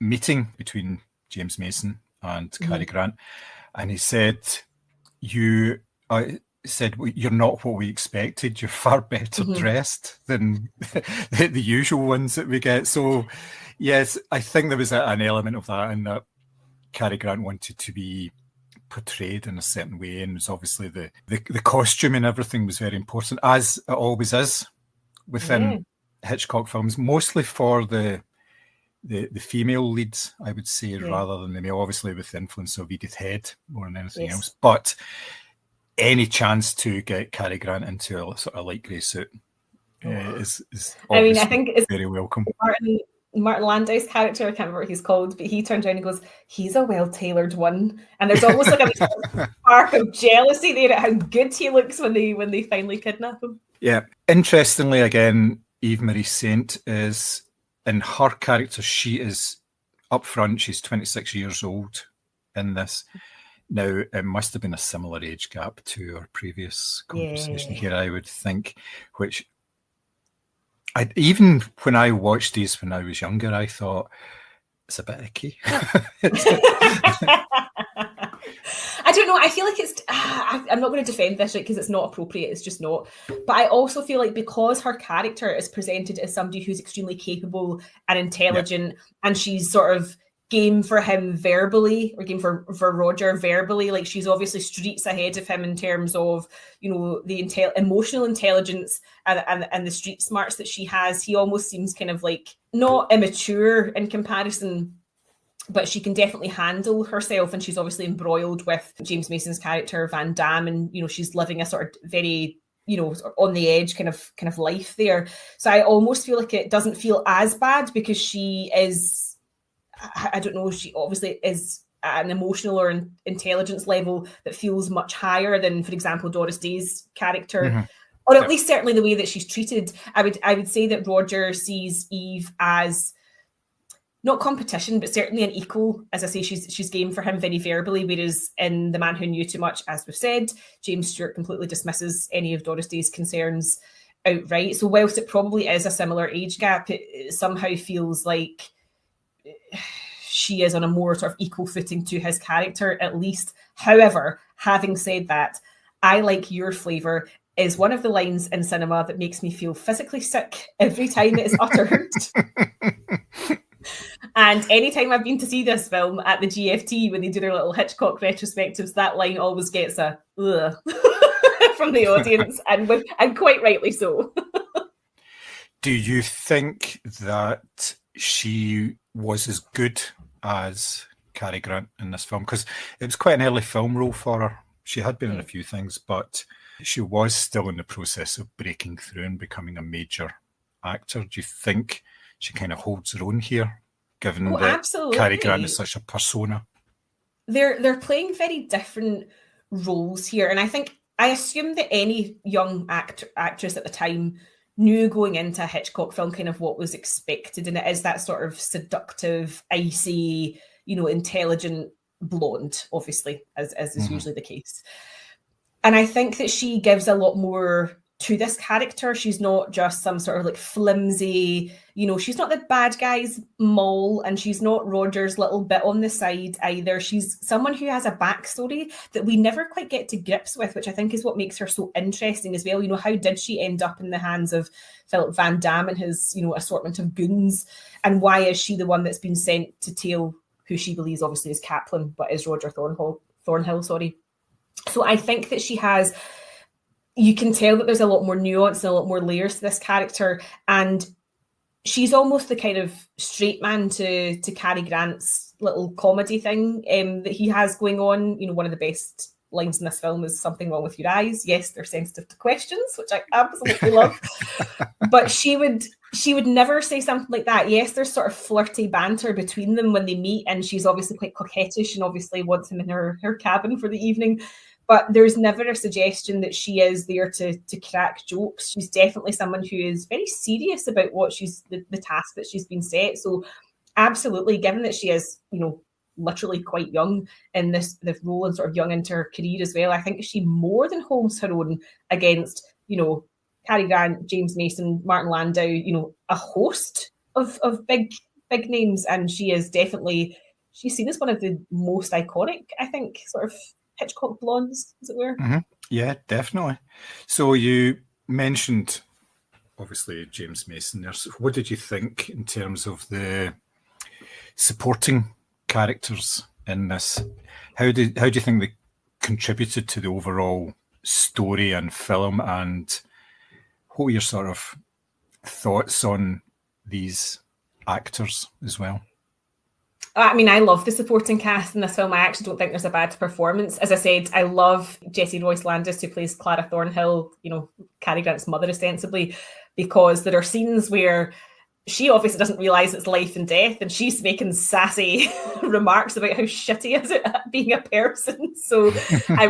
meeting between James Mason and Cary Grant, and he said, you're not what we expected. You're far better dressed than the usual ones that we get. So, yes, I think there was an element of that, in that Cary Grant wanted to be portrayed in a certain way, and it's obviously the costume and everything was very important, as it always is within Hitchcock films, mostly for the female leads, I would say, rather than the male, obviously with the influence of Edith Head more than anything else. But any chance to get Cary Grant into a sort of light grey suit is I think it's very welcome. Martin Landau's character, I can't remember what he's called, but he turns around and goes, he's a well-tailored one. And there's almost like a spark of jealousy there at how good he looks when they finally kidnap him. Yeah. Interestingly, again, Eve Marie Saint is, in her character, she is up front, she's 26 years old in this. Now, it must have been a similar age gap to our previous conversation here, I would think, which even when I watched these when I was younger, I thought it's a bit icky. I don't know. I feel like it's. I'm not going to defend this because it's not appropriate. It's just not. But I also feel like because her character is presented as somebody who's extremely capable and intelligent, and she's sort of game for him verbally, or game for Roger verbally, like she's obviously streets ahead of him in terms of, you know, the emotional intelligence and the street smarts that she has. He almost seems kind of like not immature in comparison, but she can definitely handle herself, and she's obviously embroiled with James Mason's character Van Damme, and you know, she's living a sort of very, you know, on the edge kind of life there. So I almost feel like it doesn't feel as bad because she is, I don't know, she obviously is at an emotional or intelligence level that feels much higher than, for example, Doris Day's character, or at least certainly the way that she's treated. I would say that Roger sees Eve as not competition, but certainly an equal. As I say, she's game for him very verbally, whereas in The Man Who Knew Too Much, as we've said, James Stewart completely dismisses any of Doris Day's concerns outright. So whilst it probably is a similar age gap, it somehow feels like she is on a more sort of equal footing to his character, at least. However, having said that, I Like Your Flavour is one of the lines in cinema that makes me feel physically sick every time it is uttered. And anytime I've been to see this film at the GFT, when they do their little Hitchcock retrospectives, that line always gets a ugh from the audience, and quite rightly so. Do you think that she was as good as Cary Grant in this film? Because it was quite an early film role for her. She had been in a few things, but she was still in the process of breaking through and becoming a major actor. Do you think she kind of holds her own here, given that absolutely. Cary Grant is such a persona? They're playing very different roles here, and I assume that any young actress at the time knew going into a Hitchcock film kind of what was expected, and it is that sort of seductive, icy, you know, intelligent blonde, obviously, as is usually the case. And I think that she gives a lot more to this character. She's not just some sort of like flimsy, you know, she's not the bad guy's mole, and she's not Roger's little bit on the side either. She's someone who has a backstory that we never quite get to grips with, which I think is what makes her so interesting as well. You know, how did she end up in the hands of Philip Van Damme and his, you know, assortment of goons? And why is she the one that's been sent to tail who she believes obviously is Kaplan, but is Roger Thornhill, sorry. So I think that she has, you can tell that there's a lot more nuance and a lot more layers to this character, and she's almost the kind of straight man to Cary Grant's little comedy thing that he has going on. You know, one of the best lines in this film is "Something wrong with your eyes." Yes, they're sensitive to questions, which I absolutely love. But she would never say something like that. Yes, there's sort of flirty banter between them when they meet, and she's obviously quite coquettish and obviously wants him in her cabin for the evening. But there's never a suggestion that she is there to crack jokes. She's definitely someone who is very serious about what the task that she's been set. So absolutely, given that she is, you know, literally quite young in this role and sort of young into her career as well, I think she more than holds her own against, you know, Cary Grant, James Mason, Martin Landau, you know, a host of big names. And she is definitely, she's seen as one of the most iconic, I think, sort of Hitchcock blondes, as it were. Yeah, definitely. So you mentioned, obviously, James Mason there. So what did you think in terms of the supporting characters in this? How do you think contributed to the overall story and film, and what are your sort of thoughts on these actors as well? I mean, I love the supporting cast in this film. I actually don't think there's a bad performance. As I said, I love Jessie Royce Landis, who plays Clara Thornhill, Cary Grant's mother, ostensibly, because there are scenes where she obviously doesn't realise it's life and death, and she's making sassy remarks about how shitty is it at being a person. So I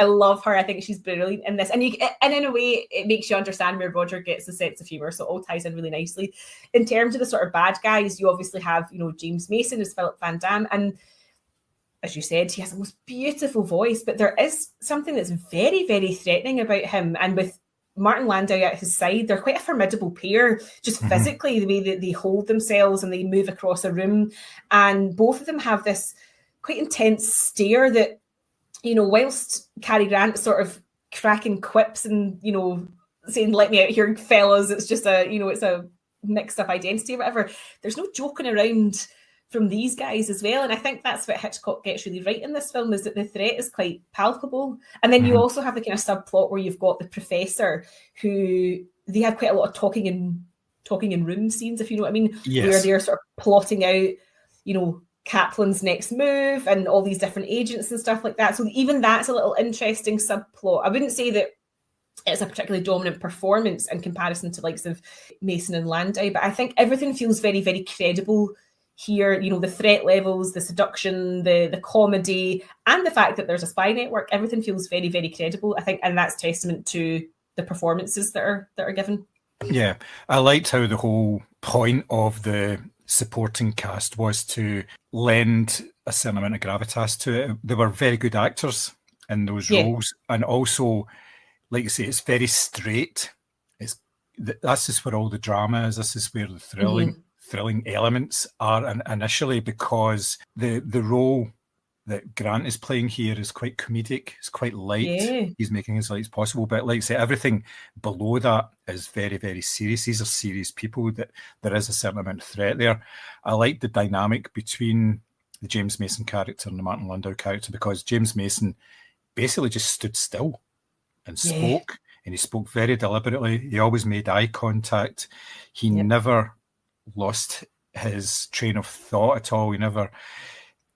love her. I think she's brilliant in this. And in a way, it makes you understand where Roger gets the sense of humour. So it all ties in really nicely. In terms of the sort of bad guys, you obviously have, James Mason as Philip Van Damme. And as you said, he has the most beautiful voice, but there is something that's very, very threatening about him. And with Martin Landau at his side, they're quite a formidable pair, just physically, the way that they hold themselves and they move across a room. And both of them have this quite intense stare that, whilst Cary Grant sort of cracking quips and, saying, "Let me out here, fellas, it's just it's a mixed up identity," or whatever, there's no joking around from these guys as well. And I think that's what Hitchcock gets really right in this film, is that the threat is quite palpable. And then you also have the kind of subplot where you've got the professor, who they have quite a lot of talking in room scenes, if you know what I mean, where they're sort of plotting out, Kaplan's next move and all these different agents and stuff like that. So even that's a little interesting subplot. I wouldn't say that it's a particularly dominant performance in comparison to likes of Mason and Landau, but I think everything feels very, very credible here. The threat levels, the seduction, the comedy, and the fact that there's a spy network, everything feels very, very credible, I think, and that's testament to the performances that are given. Yeah, I liked how the whole point of the supporting cast was to lend a certain amount of gravitas to it. They were very good actors in those roles, and also, like you say, it's very straight. This is where all the drama is. This is where the thrilling elements are, and initially, because the role that Grant is playing here is quite comedic, it's quite light. He's making as light as possible, but like I say, everything below that is very, very serious. These are serious people, that there is a certain amount of threat there. I like the dynamic between the James Mason character and the Martin Landau character, because James Mason basically just stood still and spoke, and he spoke very deliberately. He always made eye contact. He never lost his train of thought at all. He never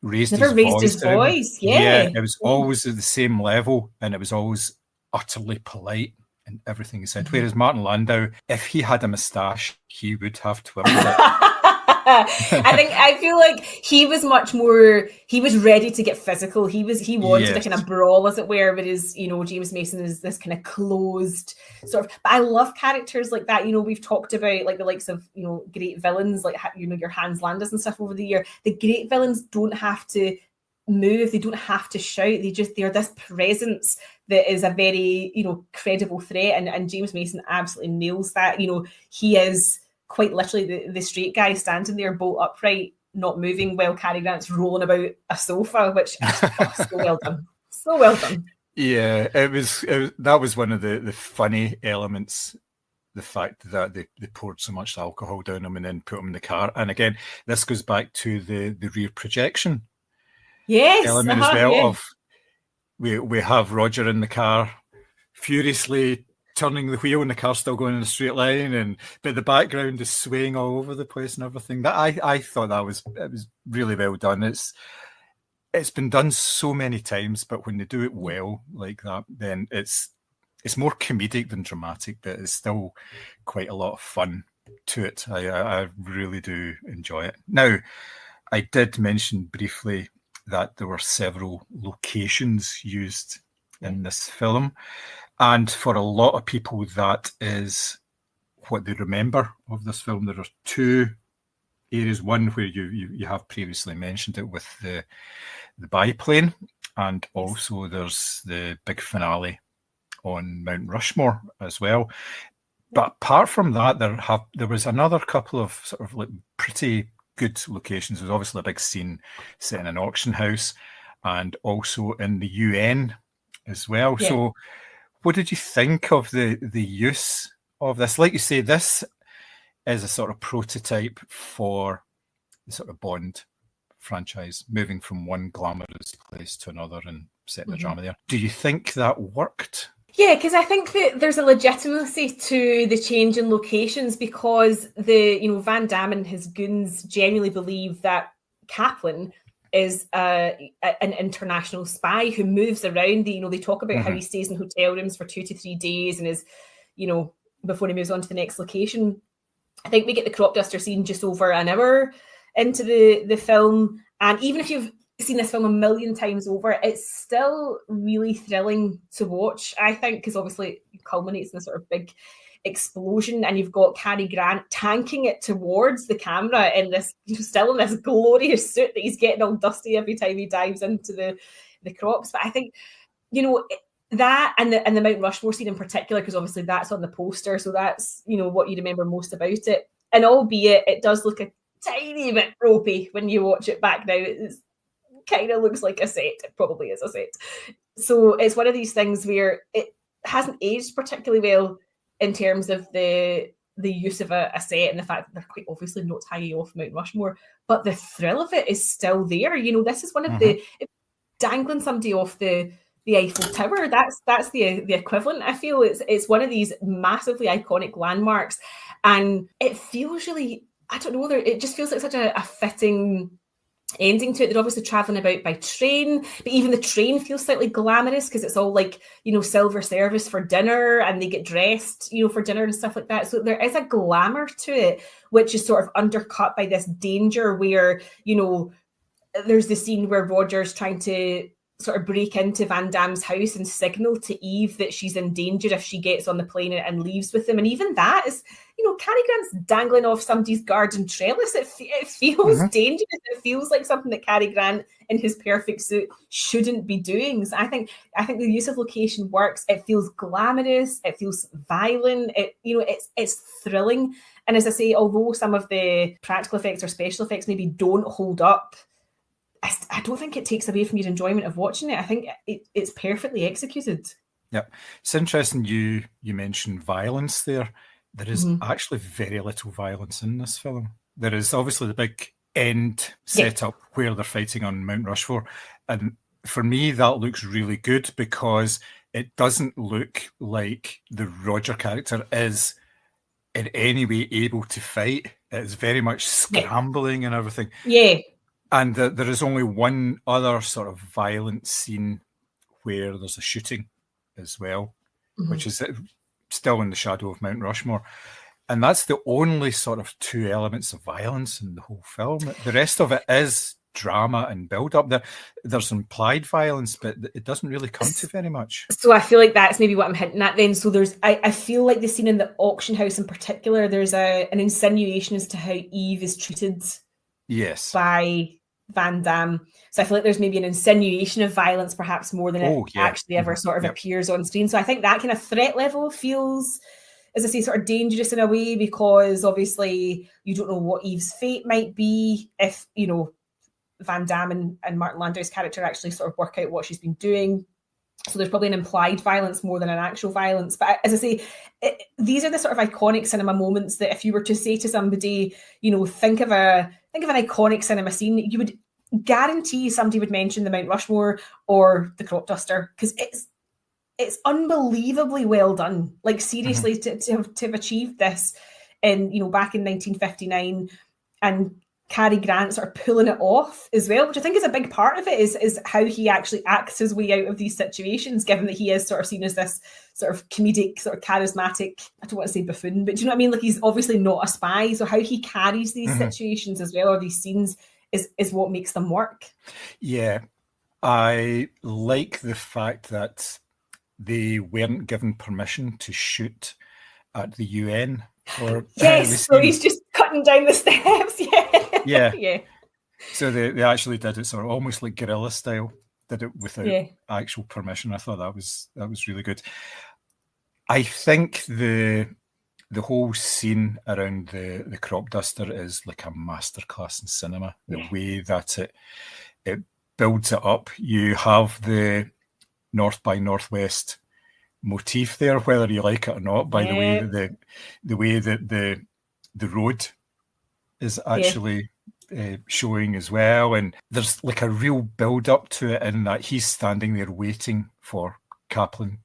raised his voice. It was always at the same level, and it was always utterly polite in everything he said. Whereas Martin Landau, if he had a moustache, he would have twirled it. I feel like he was ready to get physical. He wanted a kind of brawl, as it were, whereas, James Mason is this kind of closed sort of, but I love characters like that. We've talked about like the likes of, great villains, like, your Hans Landis and stuff over the year. The great villains don't have to move, they don't have to shout, they're this presence that is a very, credible threat, and James Mason absolutely nails that. He is quite literally the straight guy standing there bolt upright, not moving, while Cary Grant's rolling about a sofa, which is so well done. So well done. Yeah, that was one of the funny elements, the fact that they poured so much alcohol down him and then put him in the car. And again, this goes back to the rear projection element as well. Of we have Roger in the car furiously turning the wheel, and the car's still going in a straight line, but the background is swaying all over the place and everything. That I thought it was really well done. It's been done so many times, but when they do it well like that, then it's more comedic than dramatic, but it's still quite a lot of fun to it. I really do enjoy it. Now, I did mention briefly that there were several locations used in this film. And for a lot of people, that is what they remember of this film. There are two areas. One where you have previously mentioned it with the biplane, and also there's the big finale on Mount Rushmore as well. But apart from that, there was another couple of sort of like pretty good locations. There's obviously a big scene set in an auction house, and also in the UN as well. Yeah. So what did you think of the use of this? Like you say, this is a sort of prototype for the sort of Bond franchise, moving from one glamorous place to another and setting a drama there. Do you think that worked? Yeah, because I think that there's a legitimacy to the change in locations, because Van Damme and his goons genuinely believe that Kaplan is an international spy who moves around. They talk about how he stays in hotel rooms for 2 to 3 days and is, before he moves on to the next location. I think we get the crop duster scene just over an hour into the film, and even if you've seen this film a million times over, it's still really thrilling to watch, I think, because obviously it culminates in a sort of big explosion, and you've got Cary Grant tanking it towards the camera in this, still in this glorious suit that he's getting all dusty every time he dives into the crops. But I think, that and the Mount Rushmore scene in particular, because obviously that's on the poster, so that's what you remember most about it. And albeit it does look a tiny bit ropey when you watch it back now, it's kind of looks like a set. It probably is a set. So it's one of these things where it hasn't aged particularly well in terms of the use of a set and the fact that they're quite obviously not hanging off Mount Rushmore, but the thrill of it is still there. This is one of the dangling somebody off the Eiffel Tower. That's the equivalent. I feel it's one of these massively iconic landmarks, and it feels really, I don't know, it just feels like such a fitting ending to it. They're obviously traveling about by train, but even the train feels slightly glamorous because it's all like, silver service for dinner, and they get dressed, for dinner and stuff like that. So there is a glamour to it, which is sort of undercut by this danger where, there's the scene where Roger's trying to sort of break into Van Damme's house and signal to Eve that she's in danger if she gets on the plane and leaves with him. And even that is, Cary Grant's dangling off somebody's garden trellis. It feels dangerous. It feels like something that Cary Grant in his perfect suit shouldn't be doing. So I think the use of location works. It feels glamorous. It feels violent. It's thrilling. And as I say, although some of the practical effects or special effects maybe don't hold up, I don't think it takes away from your enjoyment of watching it. I think it's perfectly executed. Yeah, it's interesting you mentioned violence there. There is actually very little violence in this film. There is obviously the big end setup where they're fighting on Mount Rushmore. And for me, that looks really good because it doesn't look like the Roger character is in any way able to fight. It's very much scrambling and everything. Yeah. And there is only one other sort of violent scene where there's a shooting as well, which is still in the shadow of Mount Rushmore. And that's the only sort of two elements of violence in the whole film. The rest of it is drama and build-up. There's implied violence, but it doesn't really come to very much. So I feel like that's maybe what I'm hinting at then. So I feel like the scene in the auction house in particular, there's an insinuation as to how Eve is treated by Van Damme. So I feel like there's maybe an insinuation of violence, perhaps more than it actually ever sort of appears on screen. So I think that kind of threat level feels, as I say, sort of dangerous in a way, because obviously you don't know what Eve's fate might be if, Van Damme and Martin Landau's character actually sort of work out what she's been doing. So there's probably an implied violence more than an actual violence. But as I say, these are the sort of iconic cinema moments that if you were to say to somebody, think of an iconic cinema scene, you would guarantee somebody would mention the Mount Rushmore or the crop duster, because it's unbelievably well done. Like seriously, to have achieved this in, back in 1959, and Cary Grant sort of pulling it off as well, which I think is a big part of it, is how he actually acts his way out of these situations, given that he is sort of seen as this sort of comedic, sort of charismatic, I don't want to say buffoon, but do you know what I mean? Like, he's obviously not a spy, so how he carries these situations as well, or these scenes, is what makes them work. Yeah, I like the fact that they weren't given permission to shoot at the UN. So he's just cutting down the steps. Yeah. So they actually did it sort of almost like guerrilla style. Did it without actual permission. I thought that was really good. I think the whole scene around the crop duster is like a masterclass in cinema. The way that it builds it up. You have the North by Northwest motif there, whether you like it or not, by the way that the road is actually showing as well, and there's like a real build up to it in that he's standing there waiting for Kaplan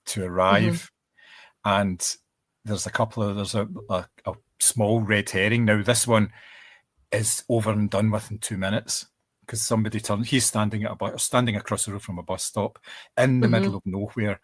to arrive, and there's a small red herring. Now this one is over and done with in 2 minutes because somebody turned. He's standing standing across the road from a bus stop in the middle of nowhere.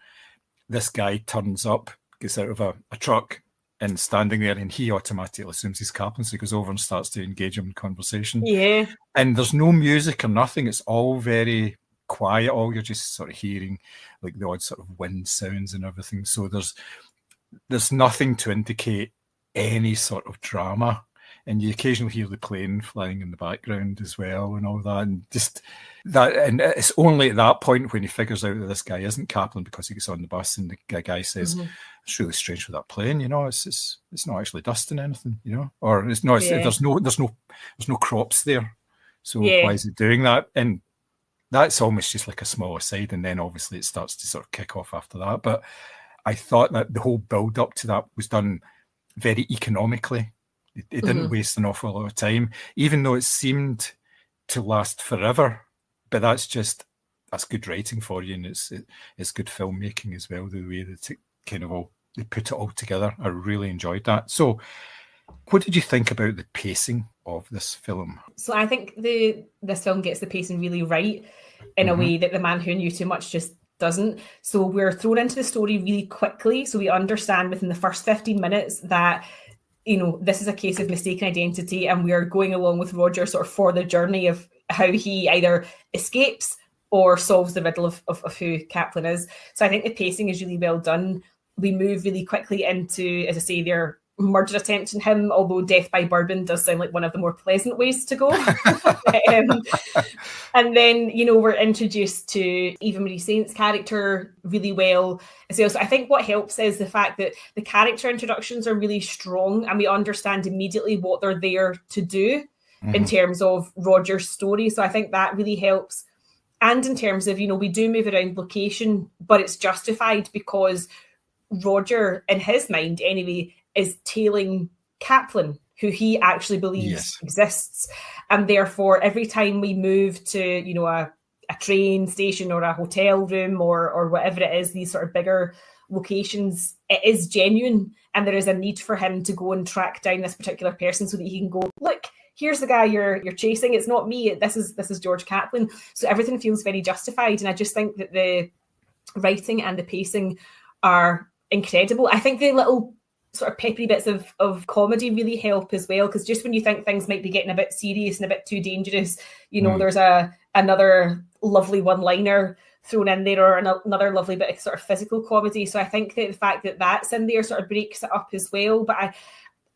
This guy turns up, gets out of a truck, and standing there, and he automatically assumes he's Kaplan, so he goes over and starts to engage him in conversation. Yeah. And there's no music or nothing. It's all very quiet. All you're just sort of hearing, like the odd sort of wind sounds and everything. So there's nothing to indicate any sort of drama. And you occasionally hear the plane flying in the background as well and all that. And just that, and it's only at that point when he figures out that this guy isn't Kaplan because he gets on the bus and the guy says, it's really strange with that plane, it's not actually dusting anything, or there's no crops there. So why is it doing that? And that's almost just like a small aside. And then obviously it starts to sort of kick off after that. But I thought that the whole build up to that was done very economically. It didn't waste an awful lot of time, even though it seemed to last forever. But that's good writing for you, and it's good filmmaking as well. The way that they put it all together, I really enjoyed that. So, what did you think about the pacing of this film? So I think this film gets the pacing really right in a way that The Man Who Knew Too Much just doesn't. So we're thrown into the story really quickly, so we understand within the first 15 minutes that this is a case of mistaken identity, and we are going along with Roger sort of for the journey of how he either escapes or solves the riddle of who Kaplan is. So I think the pacing is really well done. We move really quickly into, as I say, their murder attempt on him, although death by bourbon does sound like one of the more pleasant ways to go. And then, we're introduced to Eva Marie Saint's character really well as well. So I think what helps is the fact that the character introductions are really strong and we understand immediately what they're there to do in terms of Roger's story. So I think that really helps. And in terms of, we do move around location, but it's justified because Roger, in his mind anyway, is tailing Kaplan, who he actually believes exists. And therefore, every time we move to, a train station or a hotel room or whatever it is, these sort of bigger locations, it is genuine. And there is a need for him to go and track down this particular person so that he can go, look, here's the guy you're chasing. It's not me. This is George Kaplan. So everything feels very justified. And I just think that the writing and the pacing are incredible. I think the little sort of peppery bits of comedy really help as well, because just when you think things might be getting a bit serious and a bit too dangerous, there's another lovely one-liner thrown in there, or another lovely bit of sort of physical comedy. So I think that the fact that that's in there sort of breaks it up as well. But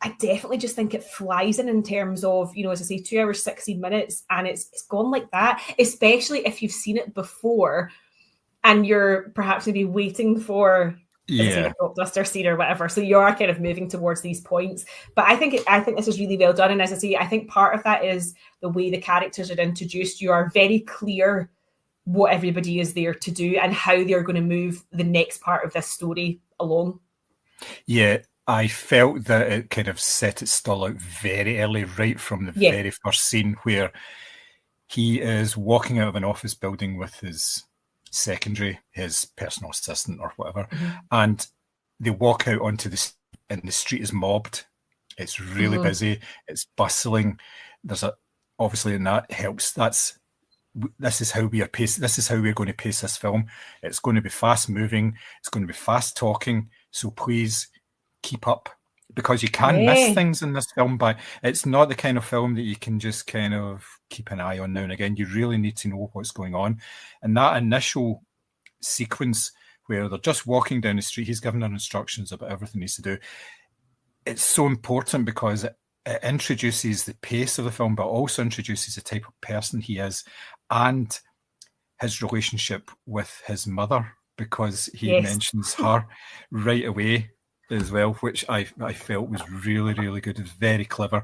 I definitely just think it flies in terms of, as I say, 2 hours, 16 minutes, and it's gone like that, especially if you've seen it before and you're perhaps maybe waiting for a blockbuster scene or whatever. So you are kind of moving towards these points. But I think this is really well done. And as I say, I think part of that is the way the characters are introduced. You are very clear what everybody is there to do and how they're going to move the next part of this story along. Yeah, I felt that it kind of set its stall out very early, right from the very first scene, where he is walking out of an office building with his secondary, his personal assistant or whatever, and they walk out onto and the street is mobbed. It's really busy. It's bustling. Obviously, and that helps. This is how we are paced. This is how we're going to pace this film. It's going to be fast moving. It's going to be fast talking. So please keep up, because you can miss things in this film. But it's not the kind of film that you can just kind of keep an eye on now and again. You really need to know what's going on. And that initial sequence where they're just walking down the street, he's giving her instructions about everything he needs to do. It's so important because it introduces the pace of the film, but also introduces the type of person he is and his relationship with his mother, because he mentions her right away as well, which I felt was really, really good. It's very clever.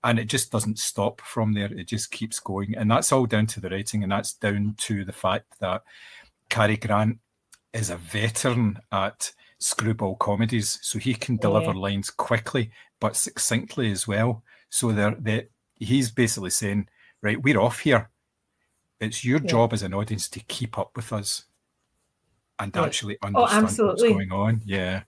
And it just doesn't stop from there. It just keeps going. And that's all down to the writing. And that's down to the fact that Cary Grant is a veteran at screwball comedies. So he can deliver lines quickly, but succinctly as well. So he's basically saying, right, we're off here. It's your job as an audience to keep up with us and actually understand what's going on. Yeah.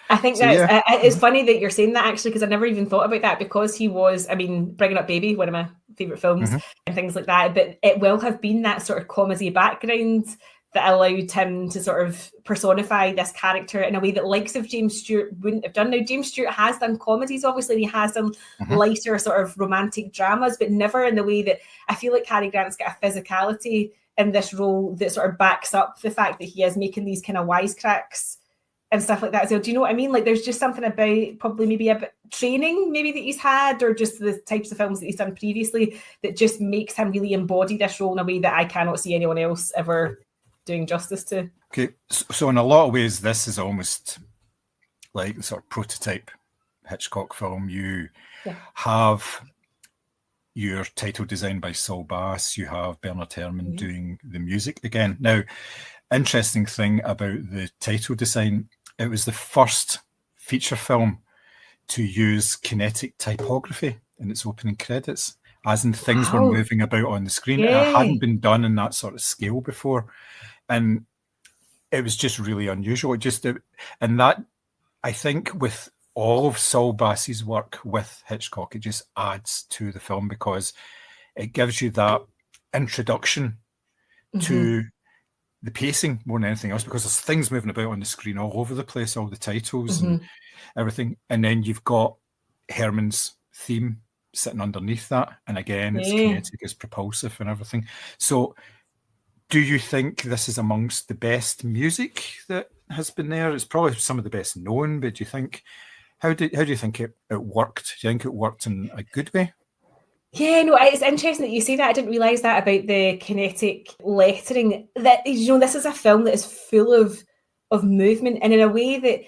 I think it's funny that you're saying that, actually, because I never even thought about that, because he was, I mean, Bringing Up Baby, one of my favourite films, and things like that, but it will have been that sort of comedy background that allowed him to sort of personify this character in a way that likes of James Stewart wouldn't have done. Now, James Stewart has done comedies, obviously, and he has done lighter sort of romantic dramas, but never in the way that I feel like Cary Grant's got a physicality in this role that sort of backs up the fact that he is making these kind of wisecracks and stuff like that. So do you know what I mean? Like, there's just something about probably maybe a bit training maybe that he's had, or just the types of films that he's done previously, that just makes him really embody this role in a way that I cannot see anyone else ever doing justice to. Okay, so in a lot of ways, this is almost like the sort of prototype Hitchcock film. You have your title design by Saul Bass, you have Bernard Herrmann doing the music again. Now, interesting thing about the title design, it was the first feature film to use kinetic typography in its opening credits, as in things were moving about on the screen. It hadn't been done in that sort of scale before. And it was just really unusual. And that, I think, with all of Saul Bass's work with Hitchcock, it just adds to the film, because it gives you that introduction to the pacing more than anything else, because there's things moving about on the screen all over the place, all the titles and everything. And then you've got Herrmann's theme sitting underneath that. And again, it's kinetic, it's propulsive and everything. So do you think this is amongst the best music that has been there? It's probably some of the best known, but do you think, how do you think it worked? Do you think it worked in a good way? Yeah, no, it's interesting that you say that. I didn't realise that about the kinetic lettering. That, you know, this is a film that is full of movement, and in a way that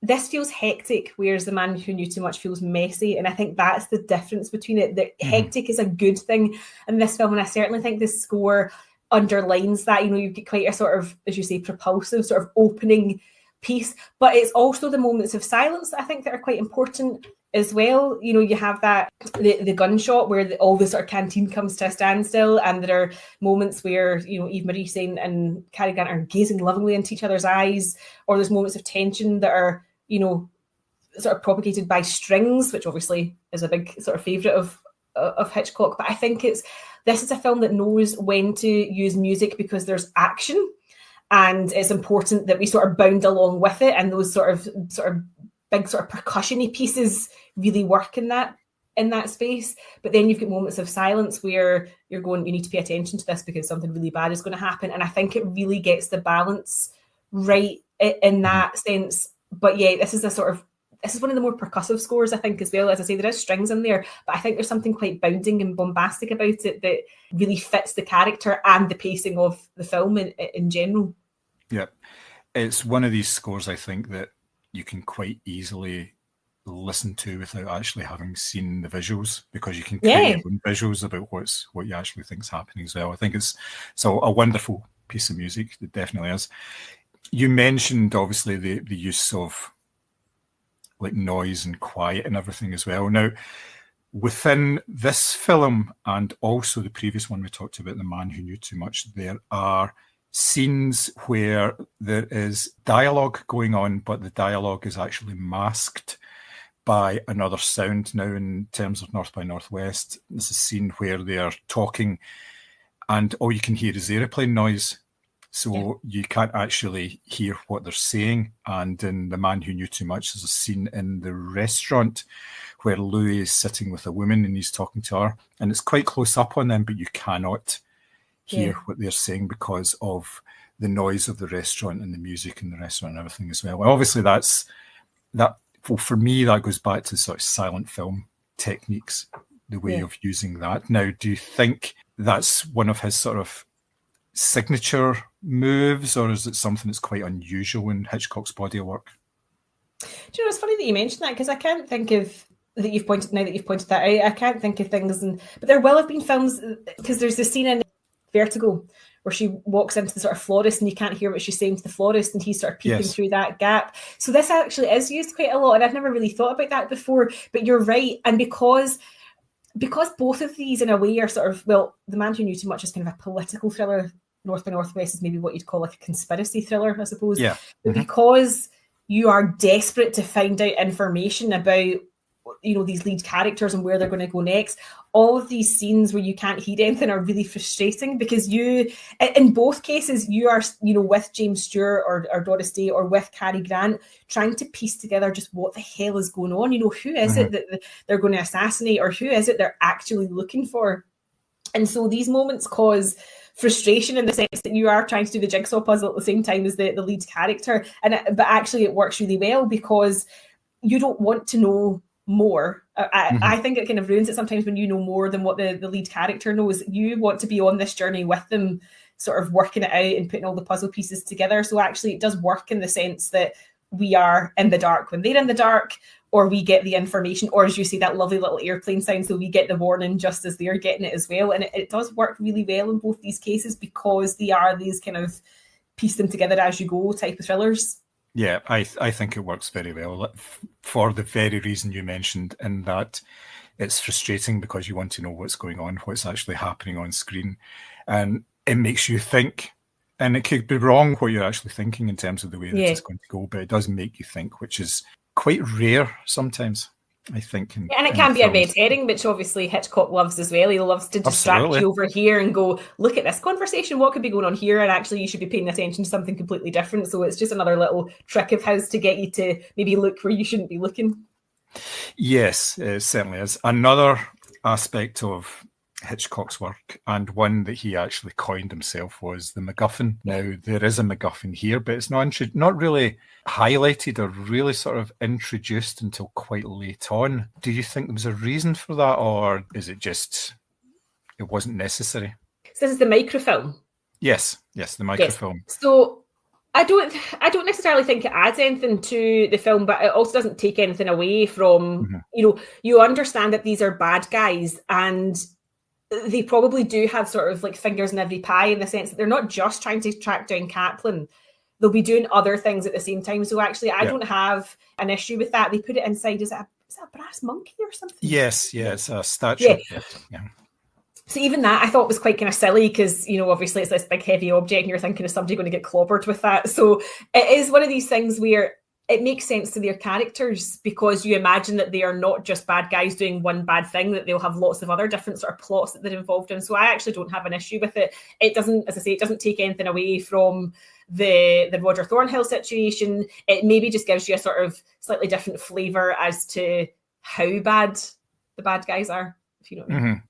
this feels hectic, whereas The Man Who Knew Too Much feels messy. And I think that's the difference between it. That hectic is a good thing in this film, and I certainly think the score underlines that. You know, you get quite a sort of, as you say, propulsive sort of opening piece, but it's also the moments of silence that I think that are quite important as well. You know, you have that the gunshot where all the sort of canteen comes to a standstill, and there are moments where, you know, Eve Marie Saint and Cary Grant are gazing lovingly into each other's eyes, or there's moments of tension that are, you know, sort of propagated by strings, which obviously is a big sort of favourite of Hitchcock. But I think this is a film that knows when to use music, because there's action, and it's important that we sort of bound along with it, and those sort of big sort of percussion-y pieces really work in that space. But then you've got moments of silence where you're going, you need to pay attention to this because something really bad is going to happen. And I think it really gets the balance right in that sense. But yeah, this is one of the more percussive scores, I think, as well. As I say, there is strings in there, but I think there's something quite bounding and bombastic about it that really fits the character and the pacing of the film in general. Yeah, it's one of these scores, I think, that you can quite easily listen to without actually having seen the visuals, because you can create your own visuals about what you actually think is happening as well. I think it's a wonderful piece of music. It definitely is. You mentioned, obviously, the use of like noise and quiet and everything as well. Now, within this film and also the previous one we talked about, The Man Who Knew Too Much, there are scenes where there is dialogue going on, but the dialogue is actually masked by another sound. Now, in terms of North by Northwest, there's a scene where they are talking and all you can hear is airplane noise. So you can't actually hear what they're saying. And in The Man Who Knew Too Much, there's a scene in the restaurant where Louis is sitting with a woman and he's talking to her. And it's quite close up on them, but you cannot hear what they're saying because of the noise of the restaurant and the music in the restaurant and everything as well. And obviously for me, that goes back to sort of silent film techniques, the way of using that. Now, do you think that's one of his sort of signature moves, or is it something that's quite unusual in Hitchcock's body of work? Do you know, it's funny that you mentioned that, because I can't think of that you've pointed that out. I can't think of things, but there will have been films, because there's this scene in Vertigo where she walks into the sort of florist and you can't hear what she's saying to the florist, and he's sort of peeping through that gap. So this actually is used quite a lot, and I've never really thought about that before, but you're right. And because because both of these in a way are sort of, well, The Man Who Knew Too Much is kind of a political thriller. North by Northwest is maybe what you'd call like a conspiracy thriller, I suppose. Yeah. But because you are desperate to find out information about, you know, these lead characters and where they're going to go next, all of these scenes where you can't hear anything are really frustrating, because you, in both cases, you are, you know, with James Stewart or Doris Day or with Cary Grant, trying to piece together just what the hell is going on. You know, who is it that they're going to assassinate, or who is it they're actually looking for? And so these moments cause frustration in the sense that you are trying to do the jigsaw puzzle at the same time as the lead character. But actually it works really well because you don't want to know more. I think it kind of ruins it sometimes when you know more than what the lead character knows. You want to be on this journey with them, sort of working it out and putting all the puzzle pieces together. So actually it does work in the sense that we are in the dark when they're in the dark, or we get the information, or as you say, that lovely little airplane sound, so we get the warning just as they're getting it as well. And it does work really well in both these cases because they are these kind of piece them together as you go type of thrillers. Yeah, I think it works very well for the very reason you mentioned, in that it's frustrating because you want to know what's going on, what's actually happening on screen, and it makes you think. And it could be wrong what you're actually thinking in terms of the way that it's going to go, but it does make you think, which is quite rare sometimes, I think. And it can be a red herring, which obviously Hitchcock loves as well. He loves to distract you over here and go, look at this conversation, what could be going on here? And actually you should be paying attention to something completely different. So it's just another little trick of his to get you to maybe look where you shouldn't be looking. Yes, it certainly is. Another aspect of Hitchcock's work, and one that he actually coined himself, was the MacGuffin. Now, there is a MacGuffin here, but it's not really highlighted or really sort of introduced until quite late on. Do you think there was a reason for that, or is it just it wasn't necessary? So this is the microfilm? Yes, the microfilm. Yes. So I don't necessarily think it adds anything to the film, but it also doesn't take anything away from, you know, you understand that these are bad guys, and they probably do have sort of like fingers in every pie, in the sense that they're not just trying to track down Kaplan. They'll be doing other things at the same time. So actually, I don't have an issue with that. They put it inside. Is it a brass monkey or something? Yes, it's a statue. Yeah. So even that I thought was quite kind of silly, because, you know, obviously it's this big heavy object and you're thinking, is somebody going to get clobbered with that? So it is one of these things where it makes sense to their characters, because you imagine that they are not just bad guys doing one bad thing, that they'll have lots of other different sort of plots that they're involved in. So I actually don't have an issue with it. It doesn't, as I say, it doesn't take anything away from the Roger Thornhill situation. It maybe just gives you a sort of slightly different flavour as to how bad the bad guys are, if you know what I mean.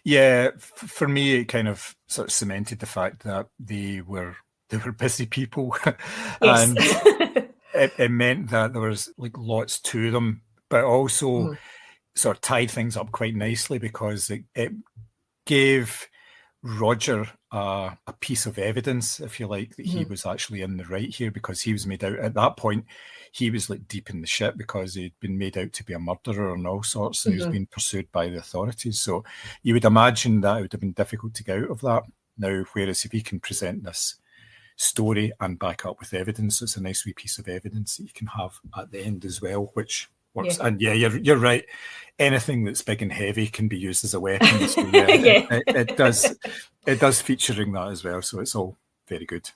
Yeah, for me, it kind of sort of cemented the fact that they were busy people. And it meant that there was like lots to them, but also sort of tied things up quite nicely, because it gave Roger a piece of evidence, if you like, that he was actually in the right here, because he was made out, at that point, he was like deep in the shit, because he'd been made out to be a murderer and all sorts, and he was being pursued by the authorities. So you would imagine that it would have been difficult to get out of that. Now, whereas if he can present this story and back up with evidence, it's a nice wee piece of evidence that you can have at the end as well, which works. And you're right, anything that's big and heavy can be used as a weapon. So it does featuring that as well, so it's all very good.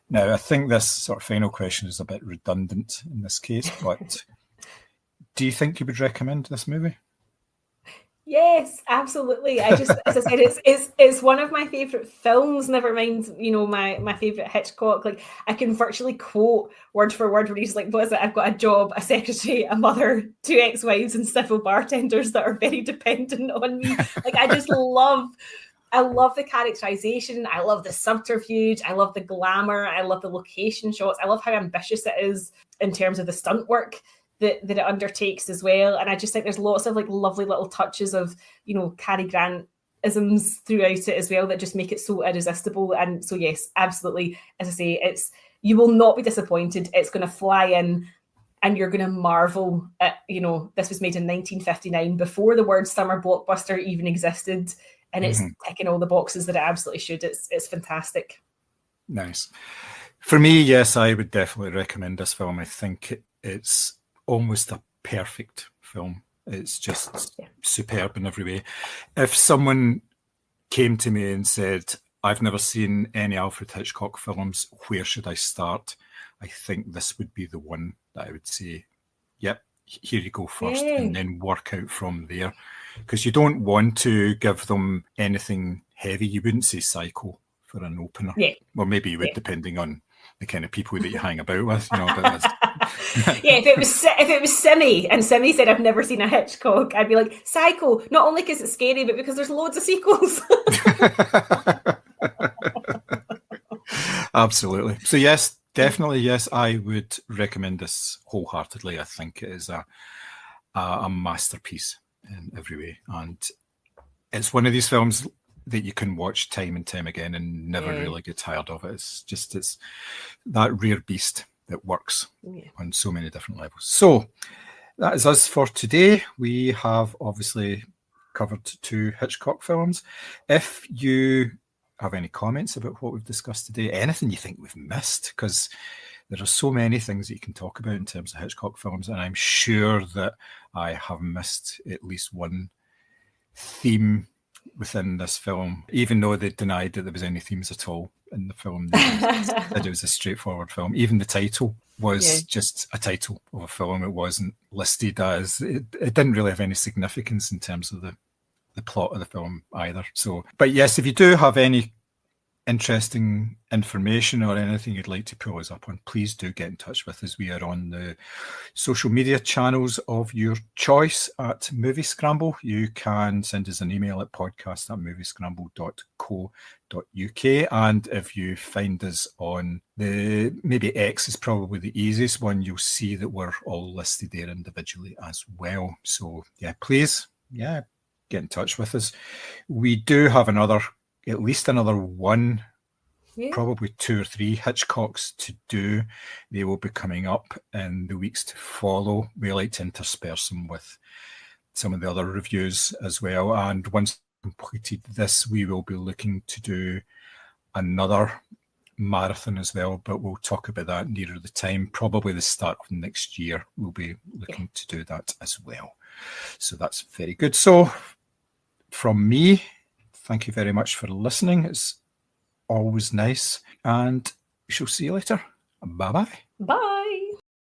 Now, I think this sort of final question is a bit redundant in this case, but do you think you would recommend this movie? Yes, absolutely. I just, as I said, it's one of my favourite films, never mind, you know, my favourite Hitchcock. Like, I can virtually quote word for word where he's like, what is it? I've got a job, a secretary, a mother, 2 ex-wives and several bartenders that are very dependent on me. Like, I love the characterization. I love the subterfuge. I love the glamour. I love the location shots. I love how ambitious it is in terms of the stunt work that it undertakes as well. And I just think there's lots of like lovely little touches of, you know, Cary Grant isms throughout it as well that just make it so irresistible. And so yes, absolutely, as I say, you will not be disappointed. It's going to fly in and you're going to marvel at, you know, this was made in 1959 before the word summer blockbuster even existed, and it's ticking all the boxes that it absolutely should. It's fantastic. Nice. For me, yes, I would definitely recommend this film. I think it's almost a perfect film. It's just superb in every way. If someone came to me and said, I've never seen any Alfred Hitchcock films, where should I start? I think this would be the one that I would say, yep, here you go first, and then work out from there. Because you don't want to give them anything heavy. You wouldn't say Psycho for an opener. Yeah. Well, maybe you would, depending on the kind of people that you hang about with. You know, but if it was Simmy and Simmy said I've never seen a Hitchcock, I'd be like, Psycho, not only because it's scary, but because there's loads of sequels. Absolutely. So yes, definitely, yes, I would recommend this wholeheartedly. I think it is a masterpiece in every way, and it's one of these films that you can watch time and time again and never really get tired of it. It's that rare beast that works on so many different levels. So that is us for today. We have obviously covered 2 Hitchcock films. If you have any comments about what we've discussed today, anything you think we've missed, because there are so many things that you can talk about in terms of Hitchcock films, and I'm sure that I have missed at least one theme within this film, even though they denied that there was any themes at all in the film. That it was a straightforward film. Even the title was just a title of a film. It wasn't listed as, it didn't really have any significance in terms of the plot of the film either. So, but yes, if you do have any interesting information or anything you'd like to pull us up on, please do get in touch with us. We are on the social media channels of your choice at Moviescramble. You can send us an email at podcast@moviescramble.co.uk, and if you find us on the, maybe X is probably the easiest one, you'll see that we're all listed there individually as well. So yeah, please, get in touch with us. We do have at least another one, probably 2 or 3 Hitchcocks to do. They will be coming up in the weeks to follow. We like to intersperse them with some of the other reviews as well. And once completed this, we will be looking to do another marathon as well, but we'll talk about that nearer the time. Probably the start of next year, we'll be looking to do that as well. So that's very good. So from me, thank you very much for listening. It's always nice, and we shall see you later. Bye-bye. Bye.